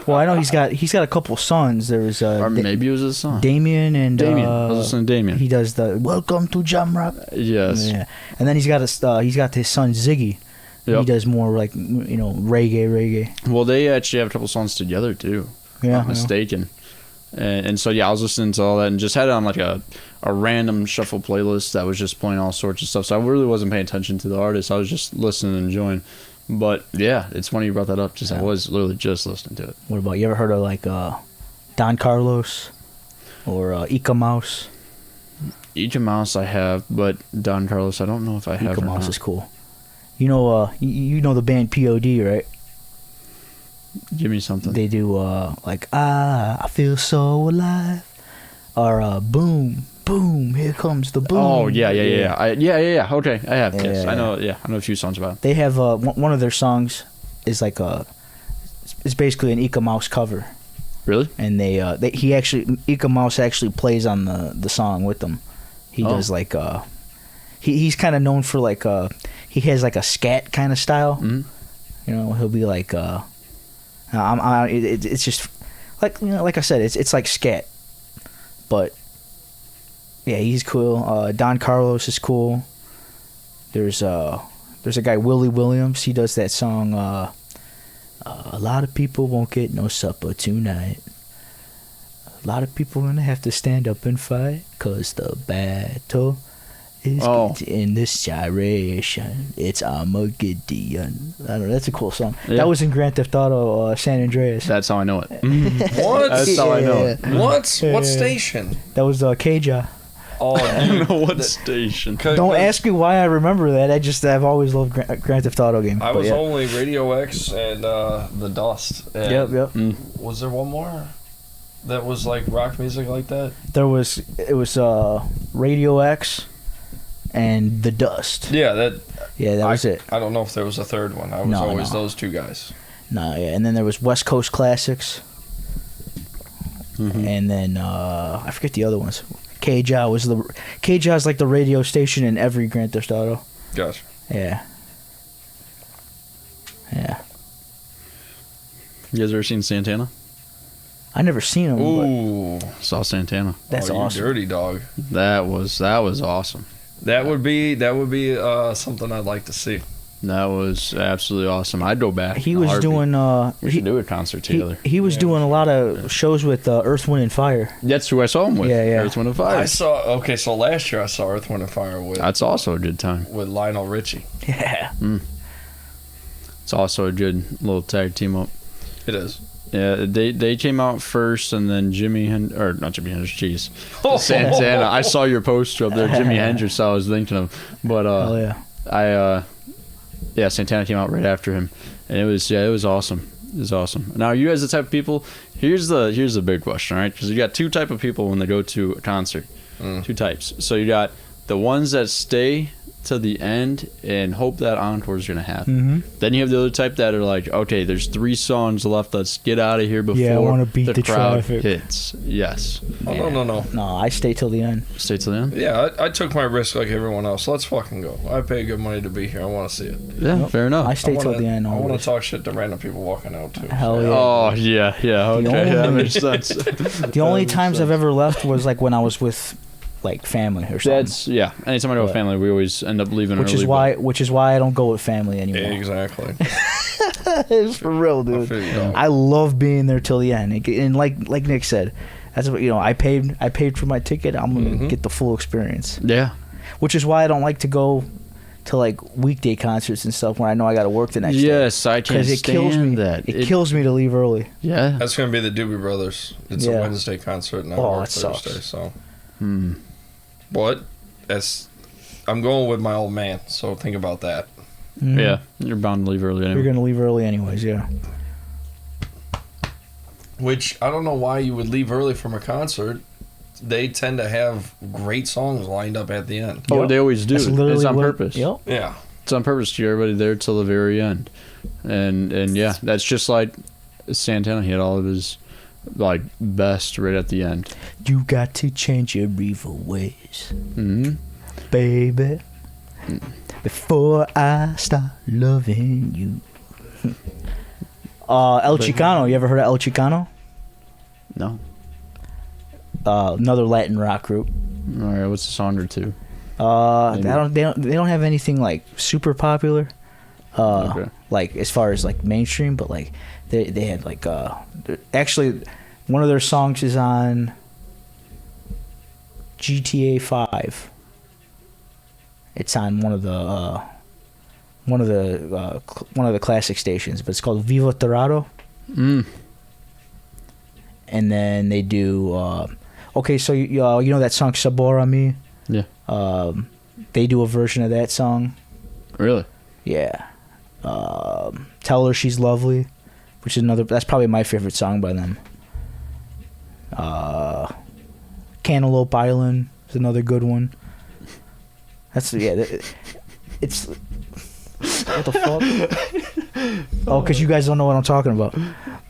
Well, I know he's got a couple sons. There's or maybe it was his son. Damien and Damien. I was listening to Damien. He does the Welcome to Jamrock. Yes. Yeah, and then he's got his son Ziggy. Yep. He does more like, you know, reggae. Well, they actually have a couple songs together too. If I'm Yeah, not mistaken. And so yeah, I was listening to all that and just had it on like a random shuffle playlist that was just playing all sorts of stuff. So I really wasn't paying attention to the artist. I was just listening and enjoying. But yeah, it's funny you brought that up. I was literally just listening to it. What about, you ever heard of like Don Carlos or Ika Mouse? Ika Mouse I have, but Don Carlos I don't know if I have. Ika Mouse is cool. You know, you know the band POD, right? Give me something. They do like I feel so alive, or boom, boom, here comes the boom. Oh yeah. Yeah. Okay, I have. Yeah, Yes, yeah, I know. Yeah, I know a few songs about it. They have one of their songs is like it's basically an Ika Mouse cover, Really? and Ika Mouse actually plays on the song with them. He does like he's kind of known for like he has like a scat kind of style. Mm-hmm. You know, he'll be like it's just like, you know, like I said, it's like scat, but yeah, he's cool. Don Carlos is cool. There's a guy, Willie Williams. He does that song. A lot of people won't get no supper tonight. A lot of people gonna have to stand up and fight, 'cause the battle is in this gyration. It's Armageddon. I don't know. That's a cool song. Yeah. That was in Grand Theft Auto San Andreas. That's how I know it. What? That's how I know it. What? Yeah. What station? That was Kaja. Oh, I don't know what the- station. Don't ask me why I remember that. I've always loved Grand Theft Auto games. I but was yeah. only Radio X and The Dust. And Yep. Was there one more that was like rock music like that? It was Radio X and The Dust. Yeah, that was it. I don't know if there was a third one. I was always those two guys. No, yeah, and then there was West Coast Classics, and then I forget the other ones. KJ is like the radio station in every Grand Theft Auto. Gotcha. Yeah. You guys ever seen Santana? I never seen him. Ooh, Saw Santana. That's you awesome. dirty dog. That was awesome. That would be something I'd like to see. That was absolutely awesome. I'd go back. He in a was heartbeat. doing. We should do a concert together. He was doing a lot of shows with Earth, Wind, and Fire. That's who I saw him with. Yeah. Earth, Wind, and Fire. So last year I saw Earth, Wind, and Fire That's also a good time. with Lionel Richie. Yeah. It's also a good little tag team up. It is. Yeah, they came out first, and then not Jimi Hendrix, jeez. Santana. I saw your poster up there, Jimi Hendrix. I was thinking of, but Oh yeah. Yeah, Santana came out right after him, and it was awesome. It was awesome. Now, are you guys the type of people? Here's the big question, all right? Because you got two type of people when they go to a concert. Two types. So you got the ones that stay to the end and hope that encore is gonna happen. Then you have the other type that are like, okay, there's 3 songs left. Let's get out of here before I wanna beat the crowd traffic. hits. Yes. Oh, no. No, I stay till the end. Stay till the end. Yeah, I took my risk like everyone else. Let's fucking go. I pay good money to be here. I want to see it. Yeah, Nope. fair enough. I stay till wanna- the end. I want Always. to talk shit to random people walking out too. Hell yeah. Oh yeah. Okay, that only- makes sense. The only times I've ever left was like when I was with like family or something. That's Anytime I go with But- family, we always end up leaving which early. is why I don't go with family anymore. Exactly. It's for real, I dude. feel you, dog. I love being there till the end, and like Nick said, that's what I paid for my ticket. I'm gonna get the full experience. Yeah. Which is why I don't like to go to like weekday concerts and stuff when I know I got to work the next day. Yes, I can't Because it kills me. stand that. It kills me to leave early. Yeah. That's gonna be the Doobie Brothers. It's Yeah. a Wednesday concert, not Oh, a it sucks. Thursday. So, Hmm. but I'm going with my old man. So think about that. Mhm. Yeah, you're bound to leave early anyway. You're gonna leave early anyways. Yeah. Which I don't know why you would leave early from a concert. They tend to have great songs lined up at the end. Oh, Yep. they always do. That's It's literally on what- purpose. Yep. Yeah. It's on purpose to get everybody there till the very end. And yeah, that's just like Santana. He had all of his like best right at the end. You got to change your evil ways, Hmm. baby, before I start loving you. El Chicano. You ever heard of El Chicano? No. Another Latin rock group. All right. What's the song or two? They don't have anything like super popular. Okay. Like as far as like mainstream, but like they had like actually one of their songs is on GTA 5. It's on one of the classic stations, but it's called Viva Torado. Mm. And then they do okay, so you know that song Sabor a Mi? Yeah. They do a version of that song. Really? Yeah. Tell Her She's Lovely, which is that's probably my favorite song by them. Cantaloupe Island is another good one. It's what the fuck? Oh, because you guys don't know what I'm talking about.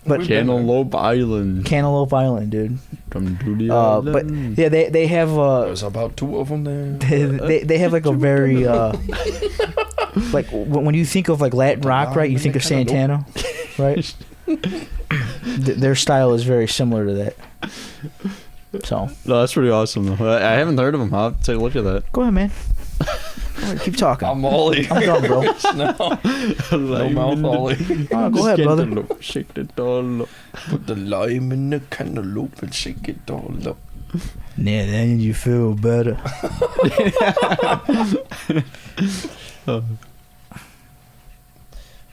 But Cantaloupe Island. Cantaloupe Island, dude. Come to the But island. yeah, they have There's about 2 of them there. they have like a very like when you think of like Latin rock, right? You think of Santana, right? Their style is very similar to that. So No, that's pretty awesome though. I haven't heard of them. I'll have to take a look at that. go ahead, man. Go ahead, keep talking. I'm Ollie. I'm done, bro. No mouth Ollie. Oh, go ahead, brother. Shake it all up. Put the lime in the cantaloupe and shake it all up. Yeah, then you feel better.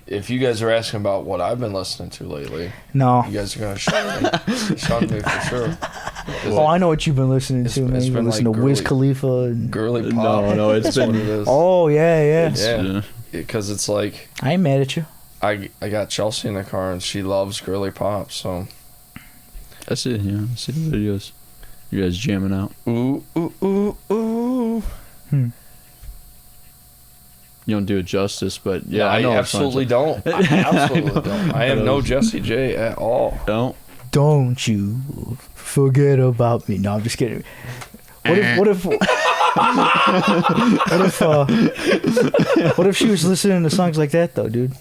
If you guys are asking about what I've been listening to lately, No. you guys are gonna shun me for sure. Oh, I know what you've been listening It's- to, man. it's You've been been listening like to Wiz girly- Khalifa. And, Girly pop. No, it's That's been- what it is. oh yeah. Yeah. Because it's like I ain't mad at you. I got Chelsea in the car and she loves girly pop, so I see. Yeah, I see the videos. You guys jamming out. ooh ooh ooh ooh. You don't do it justice, but yeah, I I know. absolutely don't. I absolutely don't. I am no Jesse J at all. don't. Don't you forget about me. No, I'm just kidding. What if what if she was listening to songs like that though, dude?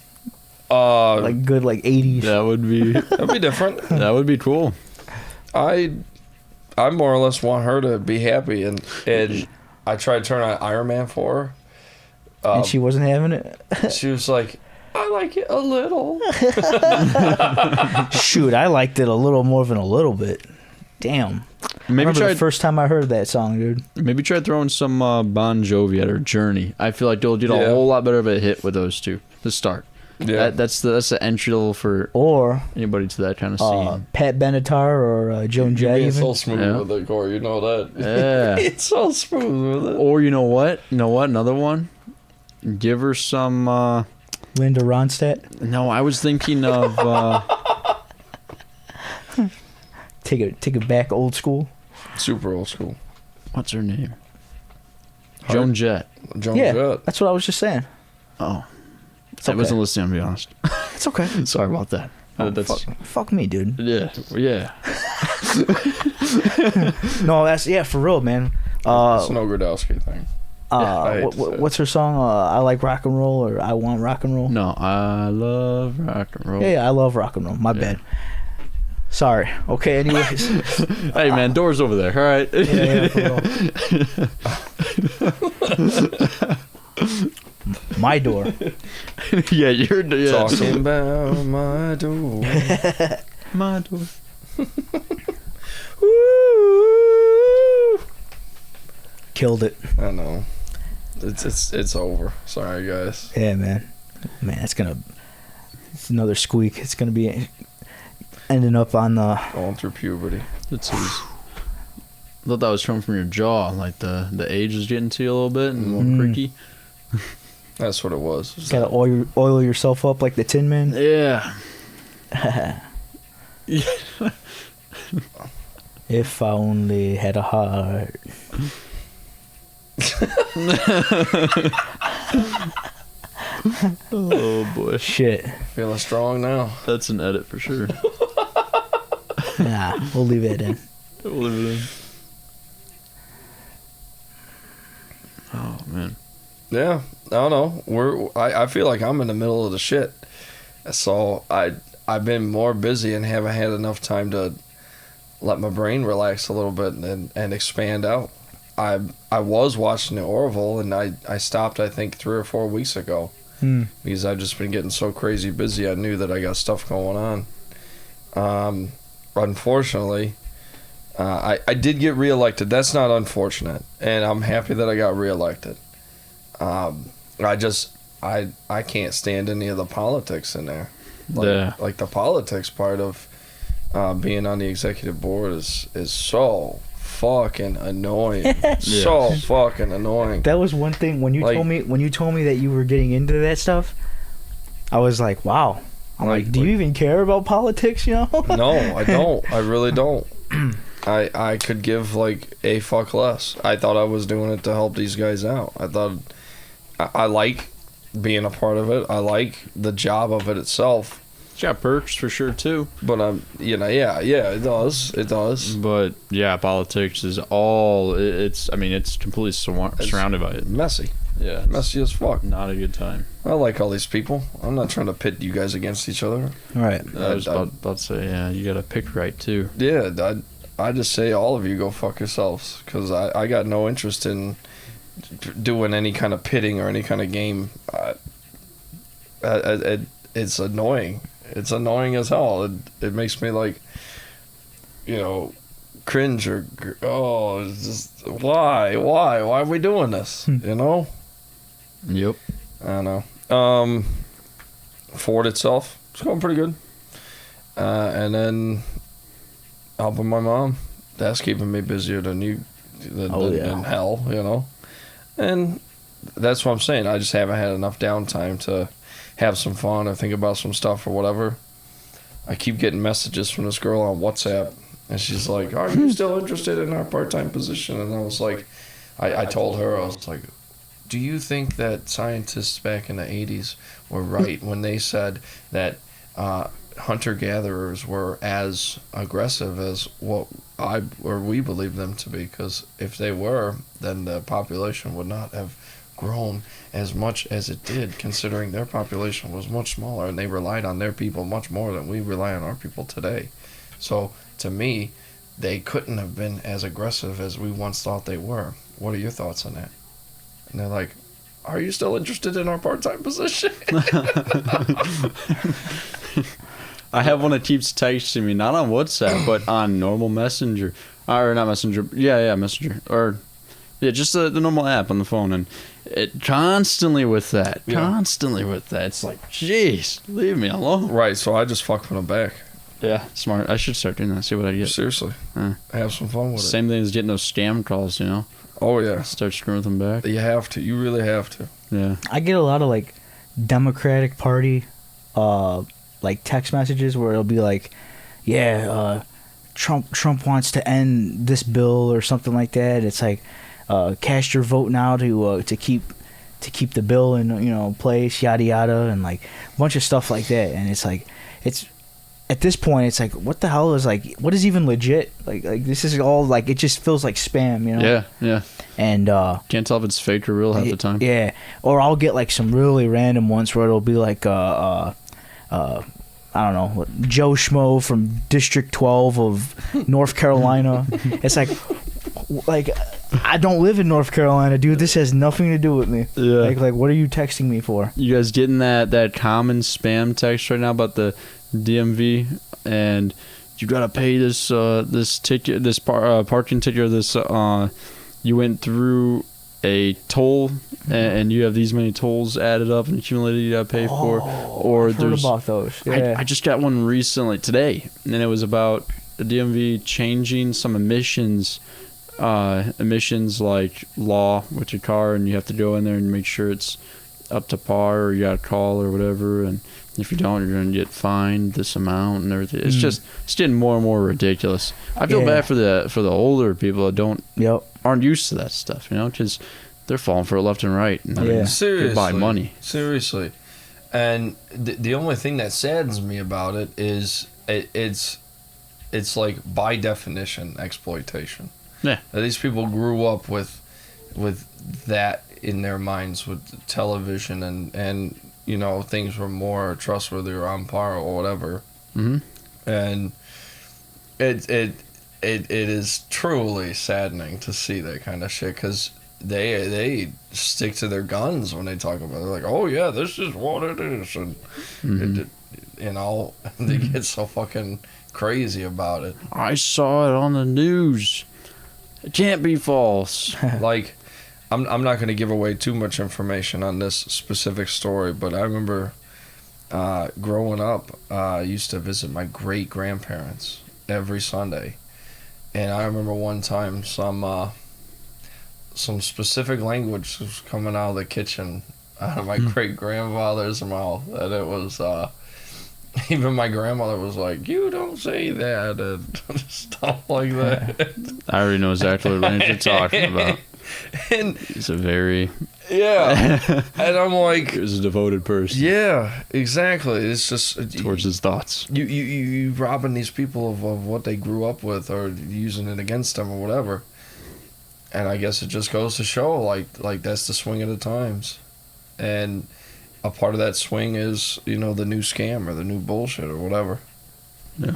Like good like 80s. That would be That'd be different. that would be cool. I more or less want her to be happy, and I tried to turn on Iron Man for her. And she wasn't having it. She was like, I like it a little. Shoot, I liked it a little more than a little bit. Damn. Maybe Remember try the first time I heard that song, dude. maybe try throwing some Bon Jovi at her Journey. I feel like they'll get a Yeah. whole lot better of a hit with those two to start. Yeah. That's the entry level for Or anybody to that kind of scene. Pat Benatar or Joan You're Jett being even. so smooth Yeah. with it, Corey. You know that. Yeah. It's so smooth with it. Or you know what? Another one. Give her some. Linda Ronstadt. No, I was thinking of. Take it back old school. Super old school. What's her name? Joan Jett. Joan Yeah, Jett. that's what I was just saying. Oh, It's I okay. wasn't listening. To be honest. It's okay. Sorry about that. Oh, That's fuck me, dude. yeah. No, that's for real, man. It's an Ogredowski thing. I hate to say it. What's her song? I like rock and roll, or I want rock and roll. No, I love rock and roll. Yeah, I love rock and roll. My Yeah. bad. Sorry. Okay. Anyways. Hey man, door's over there. All right. Yeah, for real. My door. Yeah, you're Talking about my door. my door. Woo! Killed it. I know. It's over. Sorry, guys. Yeah, man. Man, it's another squeak. It's gonna be ending up on the. Going through puberty. That's his. I thought that was coming from your jaw, like the age is getting to you a little bit and a little creaky. That's what it was. Gotta oil yourself up like the Tin Man. Yeah. If I only had a heart. Oh boy. Shit. Feeling strong now. That's an edit for sure. Nah, we'll leave it in. We'll leave it in. Oh man. Yeah, I don't know. I feel like I'm in the middle of the shit. So I've been more busy and haven't had enough time to let my brain relax a little bit and expand out. I was watching the Orville and I stopped I think 3 or 4 weeks ago because I've just been getting so crazy busy. I knew that I got stuff going on. Unfortunately, I did get reelected. That's not unfortunate, and I'm happy that I got reelected. I can't stand any of the politics in there. Like the politics part of being on the executive board is so fucking annoying. So fucking annoying. That was one thing when you told me that you were getting into that stuff. I was like, wow. I'm like, do you even care about politics? You know? No, I don't. I really don't. I could give like a fuck less. I thought I was doing it to help these guys out. I thought I like being a part of it. I like the job of it itself. It's got perks for sure too. But yeah, it does. But yeah, politics is all. It's completely surrounded by it. Messy. Yeah, Messy as fuck. Not a good time. I like all these people. I'm not trying to pit you guys against each other. Right. I was about to say, yeah, you got to pick right too. Yeah, I just say all of you go fuck yourselves because I got no interest in doing any kind of pitting or any kind of game. It's annoying. It's annoying as hell. It makes me like, cringe or it's just why are we doing this? Yep. I don't know. Ford itself, it's going pretty good. And then helping my mom, that's keeping me busier than hell, And that's what I'm saying. I just haven't had enough downtime to have some fun or think about some stuff or whatever. I keep getting messages from this girl on WhatsApp, and she's like, "Are you still interested in our part-time position?" And I was like, I told her, I was like, do you think that scientists back in the 80s were right when they said that hunter-gatherers were as aggressive as we believe them to be? Because if they were, then the population would not have grown as much as it did, considering their population was much smaller and they relied on their people much more than we rely on our people today. So, to me, they couldn't have been as aggressive as we once thought they were. What are your thoughts on that? And they're like, are you still interested in our part-time position? I have one that keeps texting me, not on WhatsApp, but on normal Messenger. Or not Messenger. Yeah, Messenger. Or, yeah, just the normal app on the phone. And it constantly with that. It's like, jeez, leave me alone. Right, so I just fuck with them back. Yeah, smart. I should start doing that. See what I get. Seriously. Have some fun with it. Same thing as getting those scam calls, Oh, yeah. Start screwing with them back. You have to. You really have to. Yeah. I get a lot of like Democratic Party like text messages where it'll be like, yeah, Trump wants to end this bill or something like that. It's like, cast your vote now to keep the bill in place, yada yada, and like a bunch of stuff like that. And it's like, it's at this point, it's like, what the hell is like, what is even legit? Like this is all like, it just feels like spam, Yeah. And Can't tell if it's fake or real half the time. yeah. Or I'll get like some really random ones where it'll be like I don't know, Joe Schmo from District 12 of North Carolina. It's like I don't live in North Carolina, dude. This has nothing to do with me. Yeah. Like what are you texting me for? You guys getting that common spam text right now about the DMV, and you gotta pay this ticket, this parking ticket, or this you went through a toll and you have these many tolls added up and accumulated you gotta pay for. Or I've heard about those. Yeah. I just got one recently today, and it was about the DMV changing some emissions like law with your car, and you have to go in there and make sure it's up to par, or you got to call or whatever, and if you don't, you're going to get fined this amount and everything. It's just, it's getting more and more ridiculous. I feel bad for the older people that aren't used to that stuff, because they're falling for it left and right. And seriously, buy money. Seriously. And the only thing that saddens me about it is it's like by definition exploitation. Yeah. These people grew up with that in their minds, with television and things were more trustworthy or on par or whatever. Mm-hmm. And it is truly saddening to see that kind of shit, because they stick to their guns when they talk about it. They're like, oh yeah, this is what it is, and they get so fucking crazy about it. I saw it on the news. It can't be false. Like, I'm not going to give away too much information on this specific story, but I remember growing up, I used to visit my great-grandparents every Sunday. And I remember one time some specific language was coming out of the kitchen, out of my great-grandfather's mouth. And it was, even my grandmother was like, you don't say that, and stuff like that. I already know exactly what range you're talking about. And he's a very and I'm like, he's a devoted person. Yeah, exactly. It's just towards his thoughts. You robbing these people of what they grew up with, or using it against them, or whatever. And I guess it just goes to show, like that's the swing of the times, and a part of that swing is the new scam or the new bullshit or whatever. Yeah.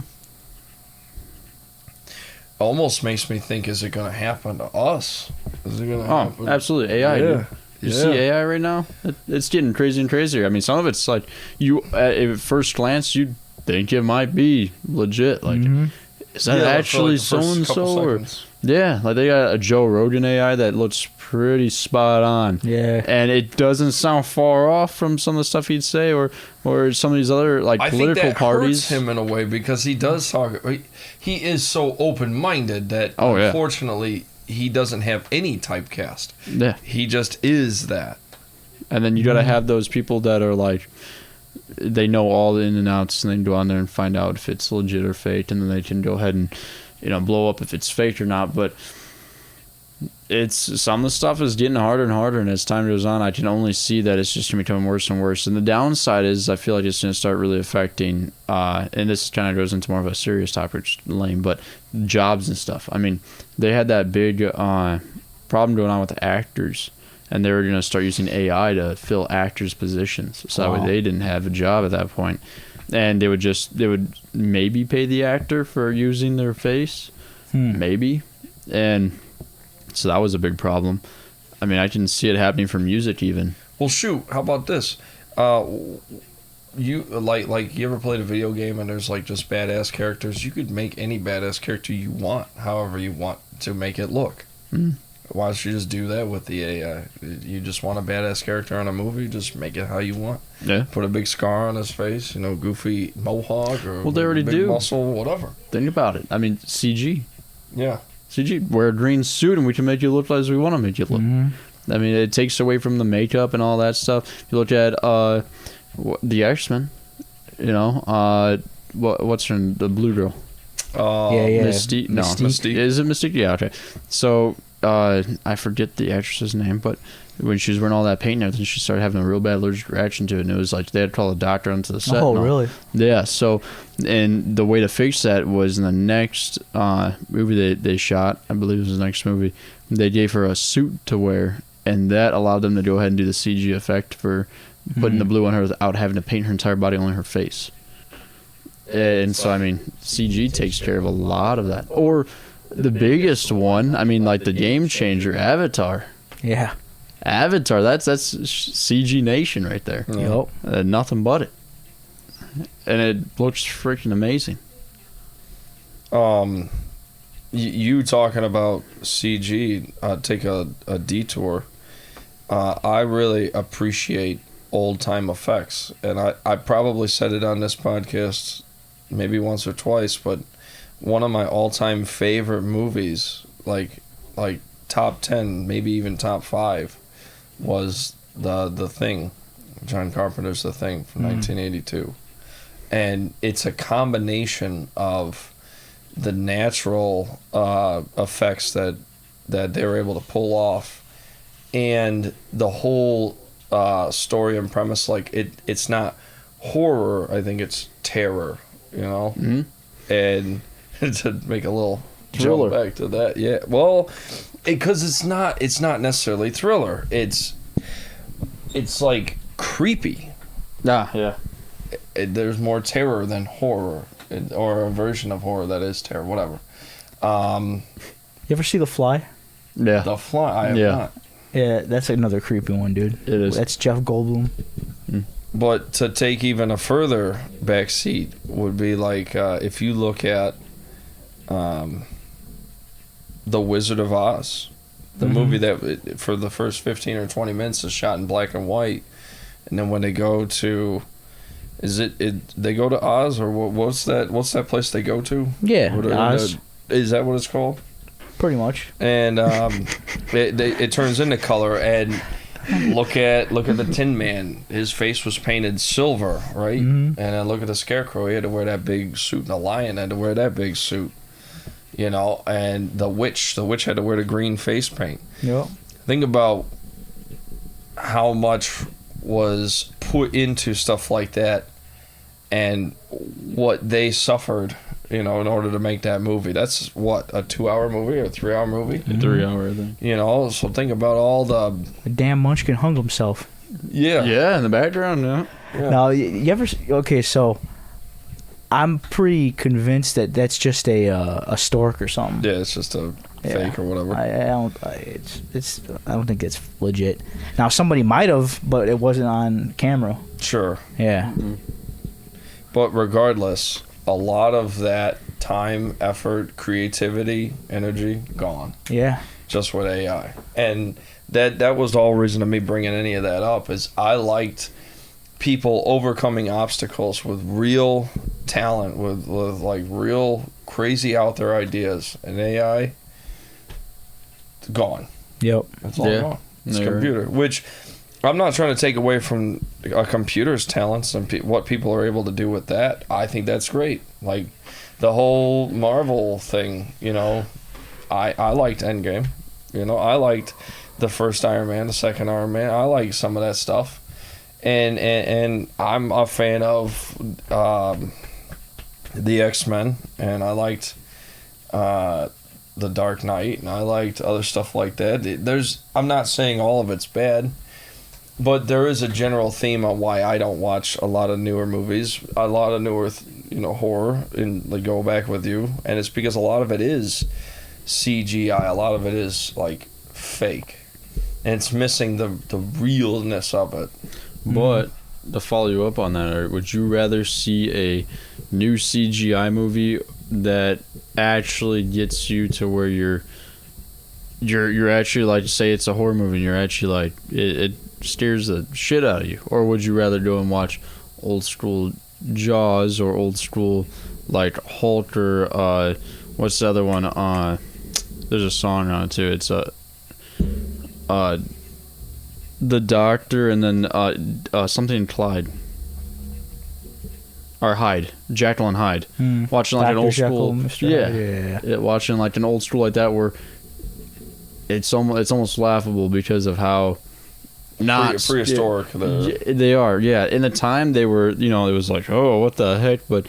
Almost makes me think, is it going to happen to us? Is it going to happen? Oh, absolutely. AI. Yeah. You see AI right now? It's getting crazier and crazier. I mean, some of it's like, at first glance, you'd think it might be legit. Like, is that actually so-and-so? Or, yeah, like they got a Joe Rogan AI that looks pretty spot on. Yeah. And it doesn't sound far off from some of the stuff he'd say, or some of these other political think that parties. Hurts him in a way, because he does talk. He is so open-minded that unfortunately he doesn't have any typecast. Yeah. He just is that. And then you got to have those people that are like, they know all the in and outs, and they can go on there and find out if it's legit or fake, and then they can go ahead and blow up if it's fake or not. But it's some of the stuff is getting harder and harder, and as time goes on, I can only see that it's just going to become worse and worse. And the downside is, I feel like it's going to start really affecting, and this kind of goes into more of a serious topic, which is lame, but jobs and stuff. I mean, they had that big problem going on with the actors, and they were going to start using AI to fill actors' positions, so that way they didn't have a job at that point. And they would maybe pay the actor for using their face, maybe, and so that was a big problem. I mean, I can see it happening for music even. Well, shoot, how about this? You like you ever played a video game and there's like just badass characters? You could make any badass character you want, however you want to make it look. Why don't you just do that with the AI? You just want a badass character in a movie, just make it how you want. Yeah. Put a big scar on his face, goofy mohawk, or they already big do. Muscle, whatever. Think about it. I mean, CG. Yeah. CG. Wear a green suit and we can make you look as we want to make you look. I mean, it takes away from the makeup and all that stuff. If you look at the X-Men, what's her name? The blue girl? Yeah. Mystique? No. Mystique. Is it Mystique? Yeah, okay. So, I forget the actress's name, but when she was wearing all that paint and everything, she started having a real bad allergic reaction to it, and it was like they had to call a doctor onto the set. Oh, really? Yeah, so, and the way to fix that was in the next movie they shot, I believe it was the next movie, they gave her a suit to wear, and that allowed them to go ahead and do the CG effect for putting the blue on her without having to paint her entire body, only her face. And so, I mean, CG takes care of a lot of that. Or the biggest one, I mean, like the game changer, Avatar. Yeah. Avatar, that's CG Nation right there. Yep. Nothing but it. And it looks freaking amazing. You talking about CG, take a detour. I really appreciate old-time effects. And I probably said it on this podcast maybe once or twice, but one of my all-time favorite movies, like top 10, maybe even top 5, was the Thing, John Carpenter's The Thing from 1982, and it's a combination of the natural effects that they were able to pull off, and the whole story and premise. Like it's not horror. I think it's terror. And to make a little Thriller. jump back to that, yeah. Well, because it's not necessarily thriller. It's like creepy. Yeah. There's more terror than horror, or a version of horror that is terror. Whatever. You ever see The Fly? Yeah. The Fly. I have Yeah. not. Yeah, that's another creepy one, dude. It is. That's Jeff Goldblum. But to take even a further back seat would be like if you look at The Wizard of Oz, the movie that for the first 15 or 20 minutes is shot in black and white, and then when they go to, they go to Oz, or what's that place they go to? Yeah, Oz. Is that what it's called? Pretty much. And it turns into color, and look at the Tin Man. His face was painted silver, right? And then look at the Scarecrow. He had to wear that big suit, and the Lion had to wear that big suit. And the witch had to wear the green face paint. Yep. Think about how much was put into stuff like that, and what they suffered, in order to make that movie. That's what, a 2-hour movie or a 3-hour movie? 3 hour, I think. So think about all the damn Munchkin hung himself. Yeah, in the background, yeah. Now, you ever... Okay, so... I'm pretty convinced that that's just a stork or something. Yeah, it's just a fake or whatever. I don't think it's legit. Now, somebody might have, but it wasn't on camera. Sure. Yeah. But regardless, a lot of that time, effort, creativity, energy, gone. Yeah. Just with AI. And that was the whole reason of me bringing any of that up, is I liked people overcoming obstacles with real talent, with like real crazy out there ideas. And AI, gone. Yep. It's all gone. It's computer, which I'm not trying to take away from a computer's talents and what people are able to do with that. I think that's great. Like the whole Marvel thing, I liked Endgame. I liked the first Iron Man, the second Iron Man. I like some of that stuff. And I'm a fan of the X-Men, and I liked the Dark Knight, and I liked other stuff like that. I'm not saying all of it's bad, but there is a general theme on why I don't watch a lot of newer movies, a lot of newer horror, and like go back with you, and it's because a lot of it is CGI, a lot of it is like fake, and it's missing the realness of it. But to follow you up on that, would you rather see a new CGI movie that actually gets you to where you're actually like, say it's a horror movie and you're actually like it scares the shit out of you, or would you rather go and watch old school Jaws or old school like Hulk or what's the other one? There's a song on it too. It's The Doctor, and then something Clyde. Or Hyde, Jekyll and Hyde. Watching like Dr. an old Jekyll, school, Mr. Hyde, yeah. Watching like an old school like that, where it's almost laughable because of how not prehistoric. They are, yeah. In the time they were, it was like, oh, what the heck? But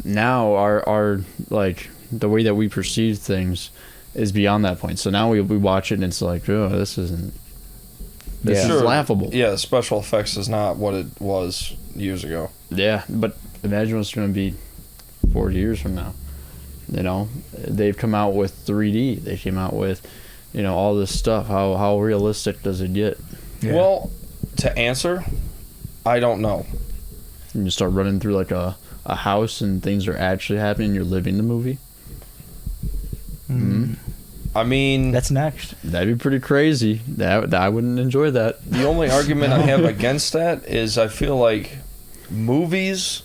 now our like the way that we perceive things is beyond that point. So now we watch it and it's like, oh, this is laughable. Yeah, special effects is not what it was years ago. Yeah, but imagine what's going to be 40 years from now. They've come out with 3D. They came out with, all this stuff. How realistic does it get? Yeah. Well, to answer, I don't know. And you start running through like a house and things are actually happening. You're living the movie. Mm-hmm. I mean, that's next. That'd be pretty crazy. That I wouldn't enjoy that. The only argument I have against that is I feel like movies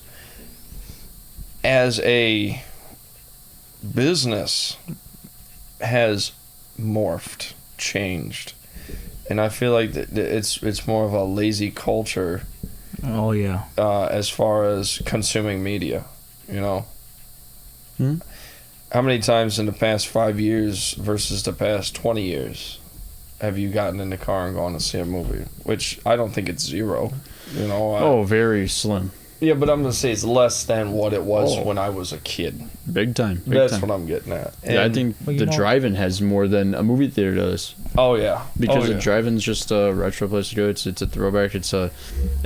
as a business has morphed, changed, and I feel like it's more of a lazy culture. Oh yeah. As far as consuming media, Hmm? How many times in the past 5 years versus the past 20 years have you gotten in the car and gone to see a movie? Which I don't think it's zero. Very slim. Yeah, but I'm going to say it's less than what it was when I was a kid. Big time. That's what I'm getting at. And I think the drive-in has more than a movie theater does. Oh, yeah. Because the drive-in's just a retro place to go. It's a throwback. It's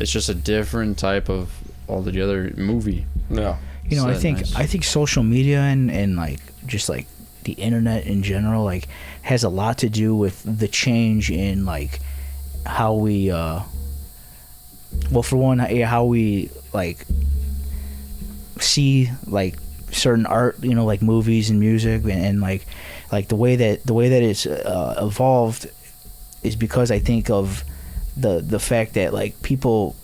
just a different type of altogether movie. Yeah. I think social media and like just like the internet in general like has a lot to do with the change in like how we for one, how we like see like certain art, like movies and music and like the way that it's evolved is because I think of the fact that like people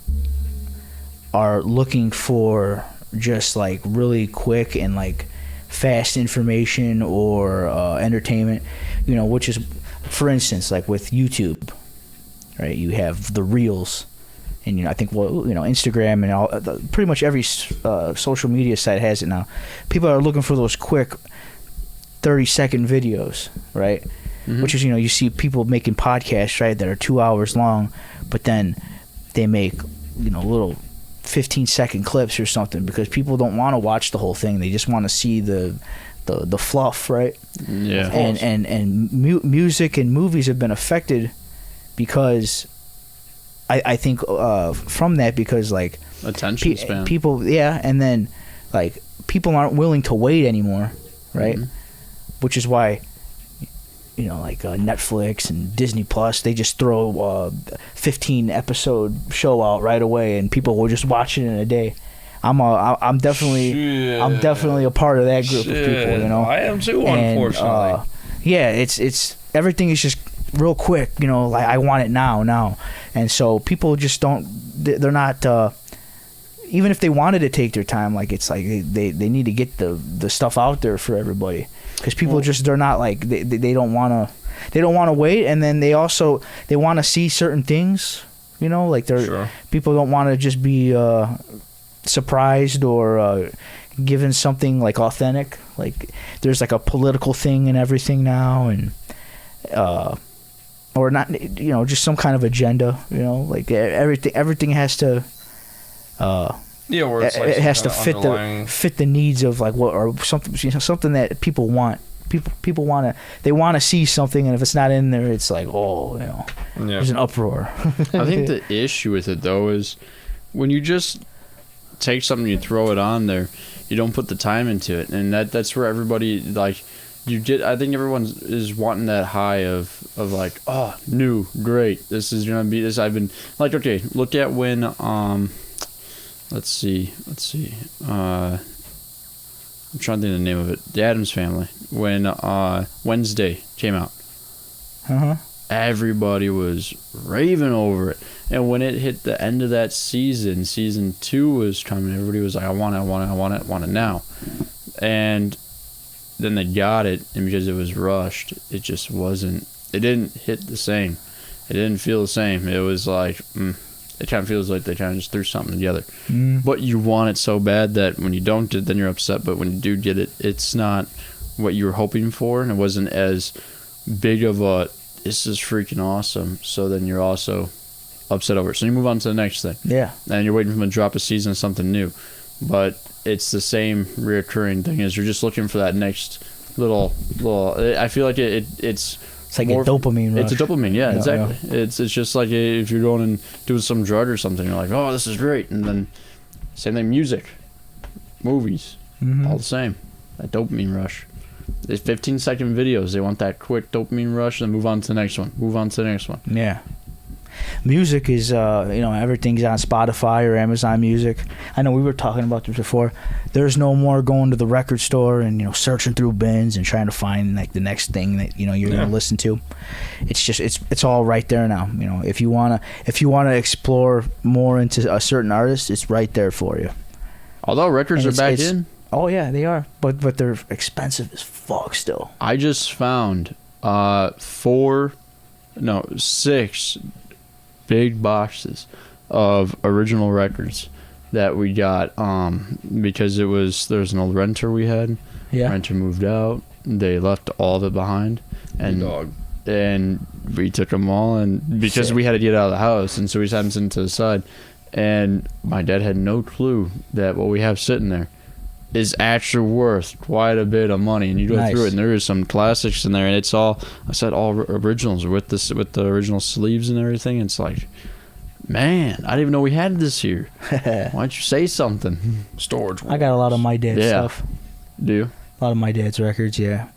are looking for just like really quick and like fast information or entertainment, which is, for instance, like with YouTube, right? You have the reels, and I think Instagram and all pretty much every social media site has it now. People are looking for those quick 30-second videos, right? Mm-hmm. Which is you see people making podcasts, right, that are 2 hours long, but then they make little 15-second clips or something because people don't want to watch the whole thing. They just want to see the fluff, right? Yeah. And music and movies have been affected because I think from that because like attention span. People, yeah, and then like people aren't willing to wait anymore, right? Mm-hmm. Which is why like Netflix and Disney Plus, they just throw a 15-episode show out right away, and people will just watch it in a day. I'm definitely a part of that group of people. I am too, unfortunately. Yeah, it's everything is just real quick. Like I want it now, and so people just don't. They're not. Even if they wanted to take their time, like it's like they need to get the stuff out there for everybody. Because people they're not like they don't want to wait, and then they want to see certain things, like people don't want to just be surprised or given something like authentic. Like there's like a political thing and everything now, and or not, just some kind of agenda, like everything has to. Where it's like it has to fit the needs of like what or something that people want. People want to see something, and if it's not in there, it's like there's an uproar. I think the issue with it though is when you just take something, you throw it on there, you don't put the time into it, and that's where everybody like you get. I think everyone is wanting that high of like new great. This is gonna be this. I've been like okay, look at when Let's see. I'm trying to think of the name of it. The Addams Family. When Wednesday came out. Everybody was raving over it. And when it hit the end of that season 2 was coming, everybody was like, I want it now. And then they got it, and because it was rushed, it just wasn't, it didn't hit the same. It didn't feel the same. It was like, it kind of feels like they kind of just threw something together. But you want it so bad that when you don't get it, then you're upset. But when you do get it, it's not what you were hoping for, and it wasn't as big of a, this is freaking awesome. So then you're also upset over it. So you move on to the next thing. Yeah. And you're waiting for them to drop a season of something new. But it's the same reoccurring thing as you're just looking for that next little I feel like it's like a dopamine rush. It's a dopamine, yeah, exactly. Yeah. It's just like if you're going and doing some drug or something, you're like, oh, this is great. And then same thing, music, movies, all the same. That dopamine rush. There's 15-second videos. They want that quick dopamine rush, and then move on to the next one. Move on to the next one. Yeah. Music is, everything's on Spotify or Amazon Music. I know we were talking about this before. There's no more going to the record store and, searching through bins and trying to find like the next thing that, you're going to listen to. It's just, it's all right there now. If you want to explore more into a certain artist, it's right there for you. Although records are back in. Oh yeah, they are. But they're expensive as fuck still. I just found 6 big boxes of original records that we got because there was an old renter we had. Yeah. Renter moved out. They left all of it behind, and we took them all, and because we had to get out of the house, and so we just had them sitting to the side, and my dad had no clue that what we have sitting there is actually worth quite a bit of money. And you go through it, and there is some classics in there, and it's all, I said, all originals with the original sleeves and everything. It's like, man, I didn't even know we had this here. Why don't you say something? Storage wars. I got a lot of my dad's stuff. Do you? A lot of my dad's records, yeah.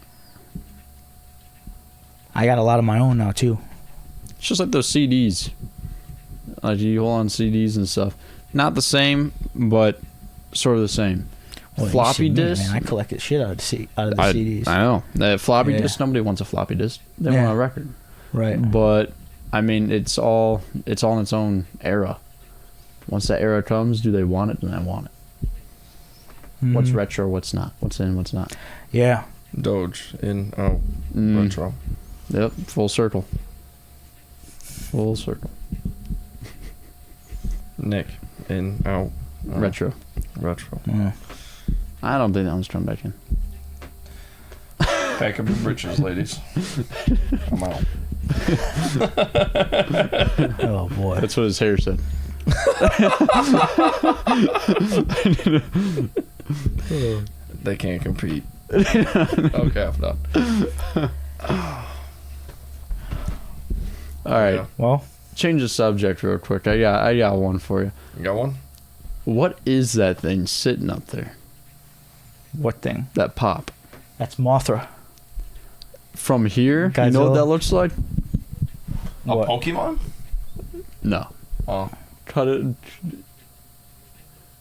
I got a lot of my own now too. It's just like those CDs. Like you hold on CDs and stuff. Not the same, but sort of the same. Well, floppy disk. Man, I collected shit out of the CDs. I know. That floppy disk, nobody wants a floppy disk. They want a record. Right. But I mean, it's all in its own era. Once that era comes, do they want it? Then I want it. What's retro? What's not? What's in? What's not? Yeah. Doge in retro. Yep. Full circle. Full circle. Nick in out. Retro. Retro. Yeah. I don't think that one's coming back in. Pack up your britches, ladies. I'm out. Oh boy. That's what his hair said. They can't compete. Okay, I'm done. All right. Yeah. Well, change the subject real quick. I got one for you. You got one? What is that thing sitting up there? what thing? That pop. That's Mothra. From here, Godzilla. you know what that looks like? What? A Pokemon? No. Oh. Cut it.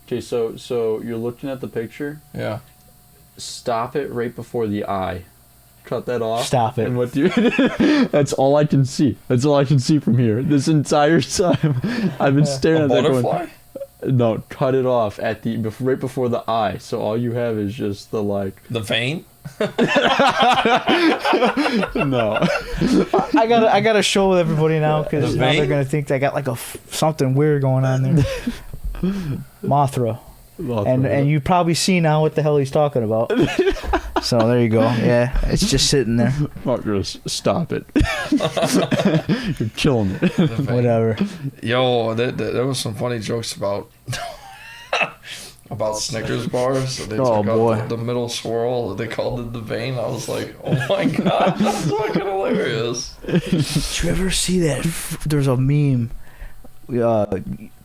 Okay, so you're looking at the picture. Yeah. Stop it right before the eye. Cut that off. Stop it. And what do you? That's all I can see. That's all I can see from here. This entire time, I've been staring at that going. Butterfly? No, cut it off at the right before the eye. So all you have is just the like. The vein? No. I gotta show everybody now because The now they're vein? gonna think I got like something weird going on there. Mothra. And you probably see now what the hell he's talking about. So there you go. Yeah, it's just sitting there. Marcus, stop it. You're killing it. The vein. Whatever. Yo, there was some funny jokes about Snickers bars. They Oh, took boy. out the middle swirl. They called it the vein. I was like, oh my god, that's fucking hilarious. Did you ever see that? There's a meme.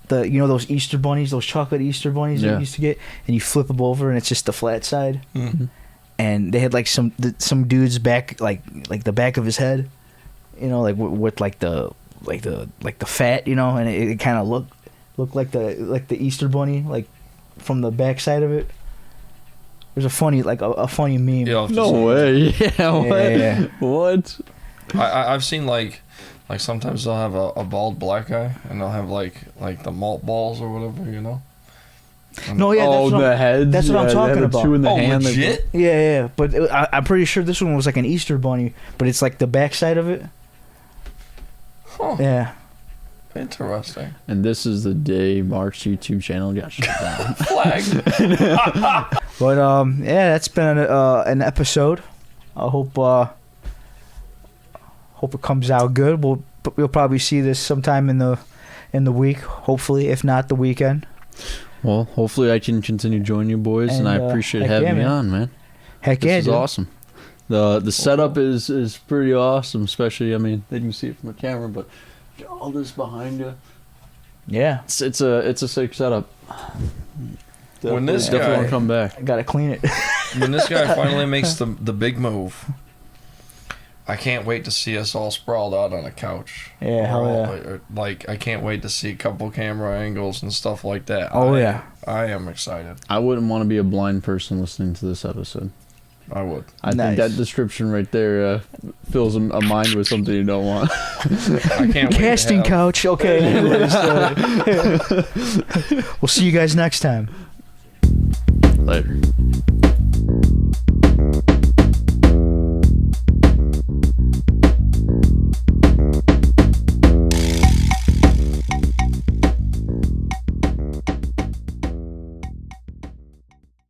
Those Easter bunnies, those chocolate Easter bunnies that you used to get, and you flip them over and it's just the flat side. Mm-hmm. And they had like some dude's back, like the back of his head, like with like the fat, and it kind of looked like the Easter bunny, like from the back side of it. There's a funny meme. Yeah, No way. Yeah. What? Yeah. What? I've seen like sometimes they'll have a bald black guy and they'll have like the malt balls or whatever, No, yeah. The heads. That's what I'm talking the about. two in the hand. legit? Yeah. But I'm pretty sure this one was like an Easter bunny, but it's like the back side of it. Oh, Yeah. interesting. And this is the day Mark's YouTube channel got shut down. Flag. But yeah, that's been an episode. I hope it comes out good. We'll probably see this sometime in the week, hopefully, if not the weekend. Well, hopefully I can continue joining you boys, and I appreciate having me on, man. Heck yeah, This is dude. awesome. The setup is pretty awesome, especially, I mean, they can see it from the camera, but all this behind you. Yeah. It's a sick setup. When this Definitely guy- want to come back. I gotta clean it. When this guy finally makes the big move, I can't wait to see us all sprawled out on a couch. Yeah, hell yeah. Like, I can't wait to see a couple camera angles and stuff like that. Oh, yeah. I am excited. I wouldn't want to be a blind person listening to this episode. I would. I think that description right there fills a mind with something you don't want. I can't wait. Casting couch. Okay. Anyways, we'll see you guys next time. Later.